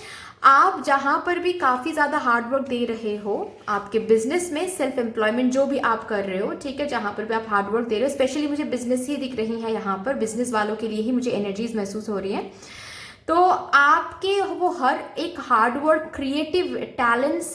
आप जहां पर भी काफी ज्यादा हार्डवर्क दे रहे हो आपके बिजनेस में, सेल्फ एम्प्लॉयमेंट जो भी आप कर रहे हो, ठीक है, जहां पर भी आप हार्डवर्क दे रहे हो, स्पेशली मुझे बिजनेस ही दिख रही है यहाँ पर, बिजनेस वालों के लिए ही मुझे एनर्जीज महसूस हो रही है। तो आपके वो हर एक हार्डवर्क क्रिएटिव टैलेंट्स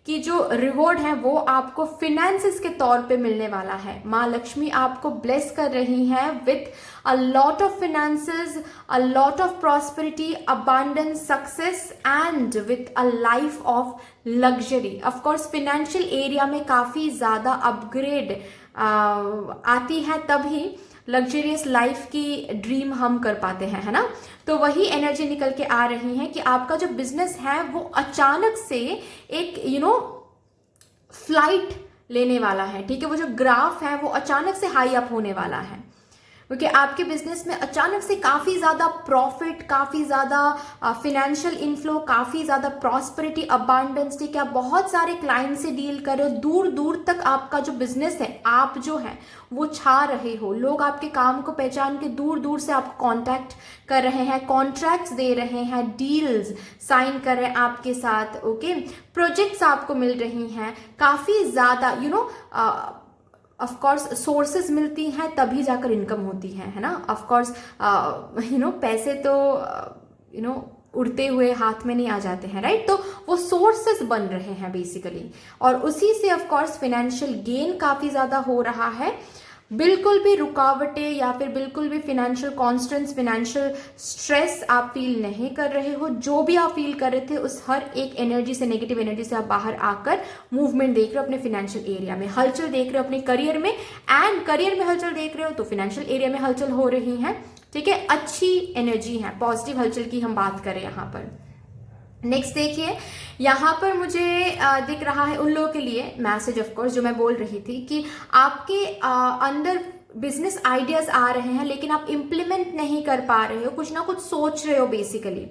की जो रिवॉर्ड है वो आपको फिनेंसेस के तौर पे मिलने वाला है। माँ लक्ष्मी आपको ब्लेस कर रही हैं with a lot of finances, a lot of prosperity, abundance, success and with a life of luxury. Of course financial area में काफी ज्यादा अपग्रेड आती है, तभी लग्जरियस लाइफ की ड्रीम हम कर पाते हैं, है ना। तो वही एनर्जी निकल के आ रही है कि आपका जो बिजनेस है वो अचानक से एक फ्लाइट लेने वाला है, ठीक है। वो जो ग्राफ है वो अचानक से हाई अप होने वाला है, क्योंकि आपके बिजनेस में अचानक से काफी ज्यादा प्रॉफिट, काफी ज्यादा फाइनेंशियल इनफ्लो, काफी ज्यादा प्रॉस्पेरिटी, अबांडेंस, ठीक है। आप बहुत सारे क्लाइंट से डील कर रहे हो, दूर दूर तक आपका जो बिजनेस है, आप जो है वो छा रहे हो, लोग आपके काम को पहचान के दूर दूर से आपको कांटेक्ट कर रहे हैं, कॉन्ट्रैक्ट्स दे रहे हैं, डील्स साइन कर रहे हैं आपके साथ, ओके प्रोजेक्ट्स आपको मिल रही हैं, काफी ज्यादा ऑफ कोर्स सोर्सेज मिलती हैं तभी जाकर इनकम होती है ना। ऑफ कोर्स पैसे तो उड़ते हुए हाथ में नहीं आ जाते हैं, राइट। तो वो सोर्सेस बन रहे हैं बेसिकली, और उसी से ऑफ कोर्स फाइनेंशियल गेन काफी ज्यादा हो रहा है। बिल्कुल भी रुकावटें या फिर बिल्कुल भी फाइनेंशियल कॉन्स्टेंट्स, फाइनेंशियल स्ट्रेस आप फील नहीं कर रहे हो। जो भी आप फील कर रहे थे उस हर एक एनर्जी से, नेगेटिव एनर्जी से आप बाहर आकर मूवमेंट देख रहे हो अपने फाइनेंशियल एरिया में, हलचल देख रहे हो अपने करियर में, एंड करियर में हलचल देख रहे हो तो फाइनेंशियल एरिया में हलचल हो रही है, ठीक है। अच्छी एनर्जी है, पॉजिटिव हलचल की हम बात करें यहाँ पर। नेक्स्ट देखिए यहाँ पर मुझे दिख रहा है उन लोगों के लिए मैसेज, ऑफ कोर्स जो मैं बोल रही थी कि आपके अंदर बिजनेस आइडियाज आ रहे हैं लेकिन आप इम्प्लीमेंट नहीं कर पा रहे हो, कुछ ना कुछ सोच रहे हो बेसिकली,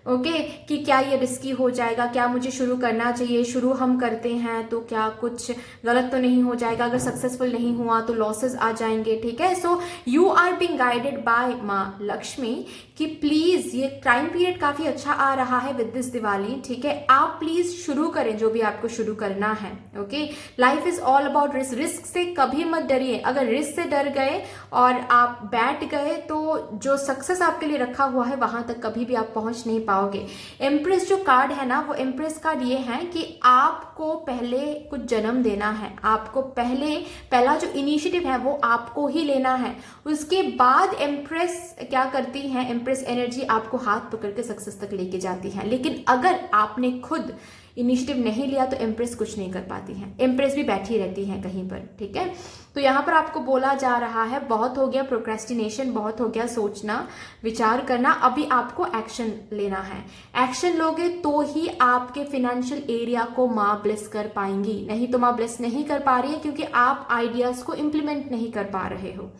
ओके कि क्या ये रिस्की हो जाएगा, क्या मुझे शुरू करना चाहिए, शुरू हम करते हैं तो क्या कुछ गलत तो नहीं हो जाएगा, अगर सक्सेसफुल नहीं हुआ तो लॉसेस आ जाएंगे, ठीक है। So you are being guided by माँ लक्ष्मी कि प्लीज ये टाइम पीरियड काफी अच्छा आ रहा है विद दिस दिवाली, ठीक है। आप प्लीज शुरू करें जो भी आपको शुरू करना है, okay. Life is all about risk, risk से कभी मत डरिए। अगर रिस्क से डर गए और आप बैठ गए तो जो सक्सेस आपके लिए रखा हुआ है वहां तक कभी भी आप पहुंच नहीं पाओगे। एम्प्रेस जो कार्ड है ना, वो एम्प्रेस कार्ड ये है कि आपको पहले कुछ जन्म देना है, आपको पहला जो इनिशिएटिव है वो आपको ही लेना है। उसके बाद एम्प्रेस क्या करती है, एम्प्रेस एनर्जी आपको हाथ पकड़ के सक्सेस तक लेके जाती है। लेकिन अगर आपने खुद इनिशिएटिव नहीं लिया तो एम्प्रेस कुछ नहीं कर पाती है, एम्प्रेस भी बैठी रहती है कहीं पर, ठीक है। तो यहाँ पर आपको बोला जा रहा है बहुत हो गया प्रोक्रेस्टिनेशन, बहुत हो गया सोचना विचार करना, अभी आपको एक्शन लेना है। एक्शन लोगे तो ही आपके फाइनेंशियल एरिया को माँ ब्लेस कर पाएंगी, नहीं तो माँ ब्लेस नहीं कर पा रही है क्योंकि आप आइडियाज को इम्प्लीमेंट नहीं कर पा रहे हो।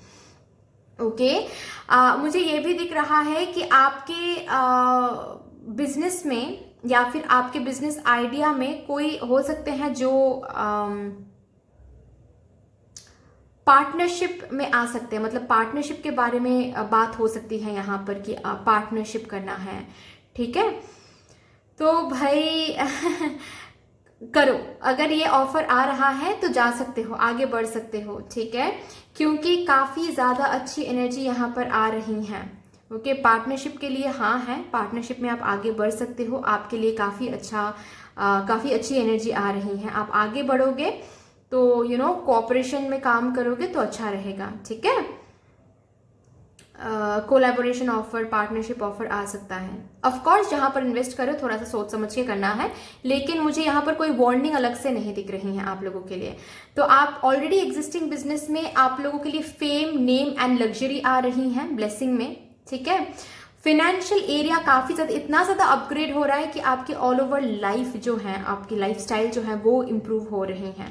ओके मुझे ये भी दिख रहा है कि आपके बिजनेस में या फिर आपके बिजनेस आइडिया में कोई हो सकते हैं जो पार्टनरशिप में आ सकते हैं, मतलब पार्टनरशिप के बारे में बात हो सकती है यहाँ पर कि पार्टनरशिप करना है, ठीक है। तो भाई करो, अगर ये ऑफर आ रहा है तो जा सकते हो, आगे बढ़ सकते हो, ठीक है, क्योंकि काफ़ी ज़्यादा अच्छी एनर्जी यहाँ पर आ रही है। ओके पार्टनरशिप के लिए हाँ है, पार्टनरशिप में आप आगे बढ़ सकते हो, आपके लिए काफ़ी अच्छी एनर्जी आ रही है। आप आगे बढ़ोगे तो कोऑपरेशन में काम करोगे तो अच्छा रहेगा, ठीक है। कोलैबोरेशन ऑफर, पार्टनरशिप ऑफर आ सकता है। ऑफ कोर्स जहां पर इन्वेस्ट करो थोड़ा सा सोच समझ के करना है, लेकिन मुझे यहाँ पर कोई वार्निंग अलग से नहीं दिख रही है आप लोगों के लिए। तो आप ऑलरेडी एग्जिस्टिंग बिजनेस में आप लोगों के लिए फेम, नेम एंड लग्जरी आ रही है ब्लेसिंग में, ठीक है। फाइनेंशियल एरिया काफ़ी ज़्यादा, इतना ज़्यादा अपग्रेड हो रहा है कि आपकी ऑल ओवर लाइफ जो है, आपकी लाइफस्टाइल जो है वो इम्प्रूव हो रही है,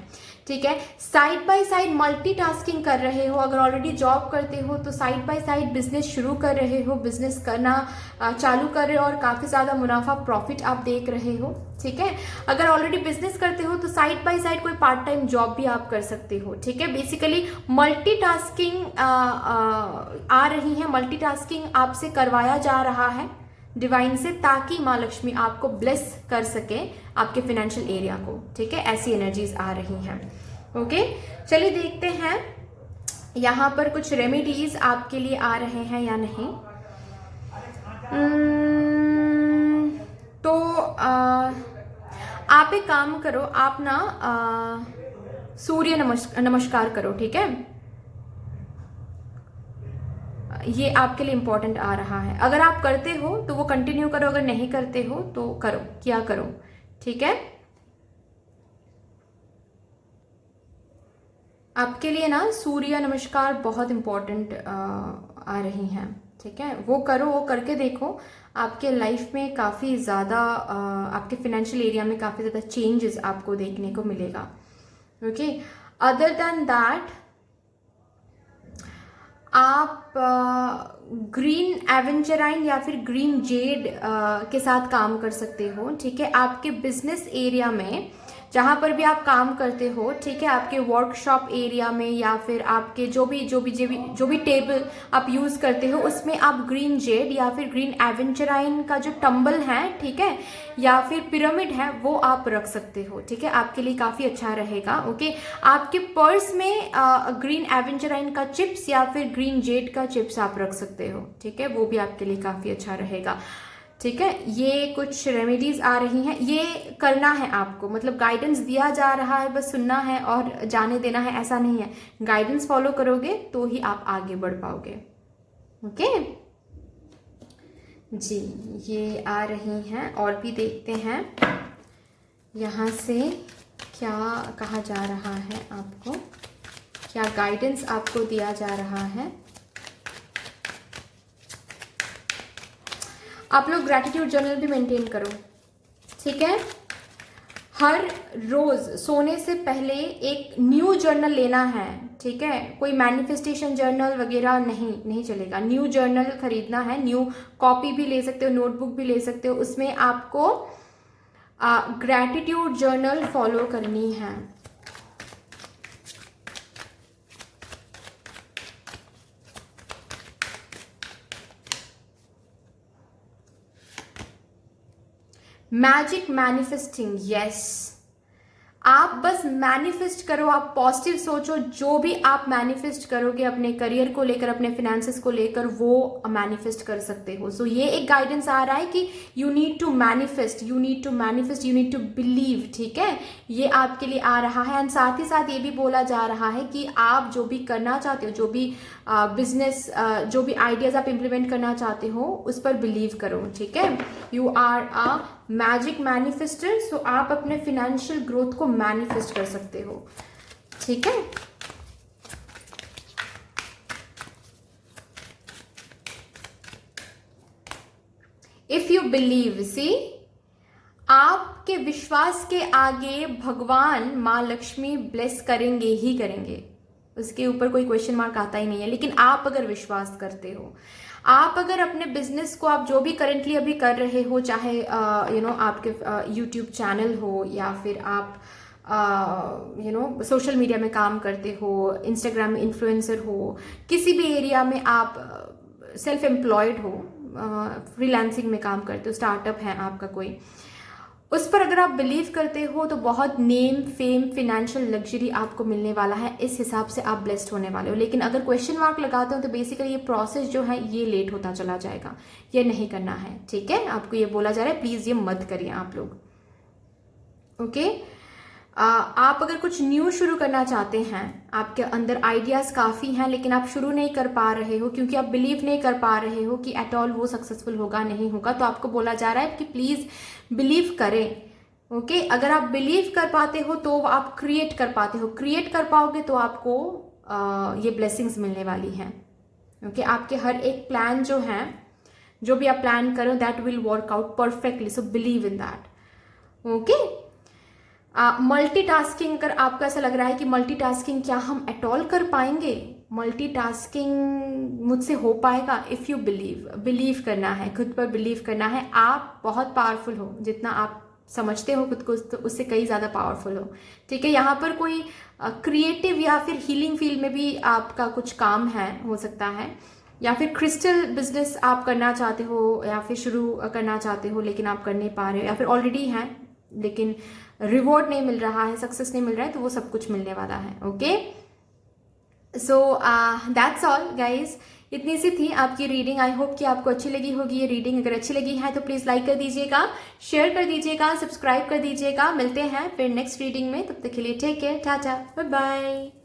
ठीक है। साइड बाय साइड मल्टीटास्किंग कर रहे हो, अगर ऑलरेडी जॉब करते हो तो साइड बाय साइड बिजनेस शुरू कर रहे हो, बिजनेस करना चालू कर रहे हो और काफ़ी ज़्यादा मुनाफा प्रॉफिट आप देख रहे हो, ठीक है। अगर ऑलरेडी बिजनेस करते हो तो साइड बाय साइड कोई पार्ट टाइम जॉब भी आप कर सकते हो, ठीक है। बेसिकली मल्टीटास्किंग आ रही है, मल्टीटास्किंग आपसे करवाया जा रहा है डिवाइन से, ताकि माँ लक्ष्मी आपको ब्लेस कर सके आपके फाइनेंशियल एरिया को, ठीक है। ऐसी एनर्जीज आ रही हैं। ओके चलिए देखते हैं यहाँ पर कुछ रेमेडीज आपके लिए आ रहे हैं या नहीं। तो आप एक काम करो, आप ना सूर्य नमस्कार करो, ठीक है। ये आपके लिए इंपॉर्टेंट आ रहा है, अगर आप करते हो तो वो कंटिन्यू करो, अगर नहीं करते हो तो क्या करो, ठीक है। आपके लिए ना सूर्य नमस्कार बहुत इंपॉर्टेंट आ रही हैं, ठीक है। वो करो, वो करके देखो, आपके लाइफ में काफ़ी ज़्यादा आपके फाइनेंशियल एरिया में काफ़ी ज़्यादा चेंजेस आपको देखने को मिलेगा। ओके अदर देन दैट आप ग्रीन एवेंचराइन या फिर ग्रीन जेड के साथ काम कर सकते हो, ठीक है। आपके बिजनेस एरिया में जहाँ पर भी आप काम करते हो, ठीक है, आपके वर्कशॉप एरिया में या फिर आपके जो भी टेबल आप यूज़ करते हो उसमें आप ग्रीन जेड या फिर ग्रीन एवेंचराइन का जो टंबल है, ठीक है, या फिर पिरामिड है वो आप रख सकते हो, ठीक है। आपके लिए काफ़ी अच्छा रहेगा। ओके आपके पर्स में ग्रीन एवेंचराइन का चिप्स या फिर ग्रीन जेड का चिप्स आप रख सकते हो, ठीक है, वो भी आपके लिए काफ़ी अच्छा रहेगा, ठीक है। ये कुछ रेमेडीज आ रही हैं, ये करना है आपको, मतलब गाइडेंस दिया जा रहा है, बस सुनना है और जाने देना है, ऐसा नहीं है। गाइडेंस फॉलो करोगे तो ही आप आगे बढ़ पाओगे। ओके जी ये आ रही हैं, और भी देखते हैं यहाँ से क्या कहा जा रहा है आपको, क्या गाइडेंस आपको दिया जा रहा है। आप लोग ग्रैटिट्यूड जर्नल भी मेंटेन करो, ठीक है। हर रोज सोने से पहले एक न्यू जर्नल लेना है, ठीक है। कोई मैनिफेस्टेशन जर्नल वगैरह नहीं चलेगा, न्यू जर्नल खरीदना है, न्यू कॉपी भी ले सकते हो, नोटबुक भी ले सकते हो, उसमें आपको ग्रैटिट्यूड जर्नल फॉलो करनी है। मैजिक मैनिफेस्टिंग, यस आप बस मैनिफेस्ट करो, आप पॉजिटिव सोचो, जो भी आप मैनिफेस्ट करोगे अपने करियर को लेकर, अपने फिनेंसेस को लेकर, वो मैनिफेस्ट कर सकते हो। सो ये एक गाइडेंस आ रहा है कि you need to manifest, you need to manifest, you need to believe, ठीक है, ये आपके लिए आ रहा है। एंड साथ ही साथ ये भी बोला जा रहा है कि आप जो भी करना चाहते हो, जो भी बिजनेस, जो भी आइडियाज आप इम्प्लीमेंट करना चाहते हो, उस पर बिलीव करो, ठीक है। You are a magic manifester, so आप अपने फिनेंशियल ग्रोथ को मैनिफेस्ट कर सकते हो, ठीक है। इफ यू बिलीव, सी, आपके विश्वास के आगे भगवान माँ लक्ष्मी ब्लेस करेंगे ही करेंगे, उसके ऊपर कोई क्वेश्चन मार्क आता ही नहीं है। लेकिन आप अगर विश्वास करते हो, आप अगर अपने बिजनेस को, आप जो भी करेंटली अभी कर रहे हो, चाहे आपके यूट्यूब चैनल हो, या फिर आप सोशल मीडिया में काम करते हो, इंस्टाग्राम में इन्फ्लुएंसर हो, किसी भी एरिया में आप सेल्फ एम्प्लॉयड हो, फ्रीलांसिंग में काम करते हो, स्टार्टअप है आपका कोई, उस पर अगर आप बिलीव करते हो तो बहुत नेम, फेम, फिनेंशियल लग्जरी आपको मिलने वाला है। इस हिसाब से आप ब्लेस्ड होने वाले हो। लेकिन अगर क्वेश्चन मार्क लगाते हो तो बेसिकली ये प्रोसेस जो है ये लेट होता चला जाएगा, ये नहीं करना है, ठीक है। आपको ये बोला जा रहा है प्लीज ये मत करिए आप लोग, ओके। आप अगर कुछ न्यू शुरू करना चाहते हैं, आपके अंदर आइडियाज काफ़ी हैं लेकिन आप शुरू नहीं कर पा रहे हो क्योंकि आप बिलीव नहीं कर पा रहे हो कि एट ऑल वो सक्सेसफुल होगा नहीं होगा, तो आपको बोला जा रहा है कि प्लीज़ बिलीव करें, ओके। अगर आप बिलीव कर पाते हो तो आप क्रिएट कर पाते हो, क्रिएट कर पाओगे तो आपको ये ब्लेसिंग्स मिलने वाली हैं, ओके। आपके हर एक प्लान जो है, जो भी आप प्लान करो, that will work out perfectly, so believe in that, okay. Multitasking, अगर आपको ऐसा लग रहा है कि मल्टीटास्किंग क्या हम एट ऑल कर पाएंगे, मल्टीटास्किंग मुझसे हो पाएगा, इफ़ यू बिलीव करना है, खुद पर बिलीव करना है। आप बहुत पावरफुल हो, जितना आप समझते हो खुद को तो उससे कई ज़्यादा पावरफुल हो, ठीक है। यहाँ पर कोई क्रिएटिव या फिर हीलिंग फील्ड में भी आपका कुछ काम है, हो सकता है, या फिर क्रिस्टल बिजनेस आप करना चाहते हो या फिर शुरू करना चाहते हो लेकिन आप कर नहीं पा रहे हो, या फिर ऑलरेडी हैं लेकिन रिवॉर्ड नहीं मिल रहा है, सक्सेस नहीं मिल रहा है, तो वो सब कुछ मिलने वाला है, okay. So that's all guys, इतनी सी थी आपकी रीडिंग। आई होप कि आपको अच्छी लगी होगी ये रीडिंग। अगर अच्छी लगी है तो प्लीज़ लाइक कर दीजिएगा, शेयर कर दीजिएगा, सब्सक्राइब कर दीजिएगा। मिलते हैं फिर नेक्स्ट रीडिंग में, तब तक के लिए take care, tata, bye bye.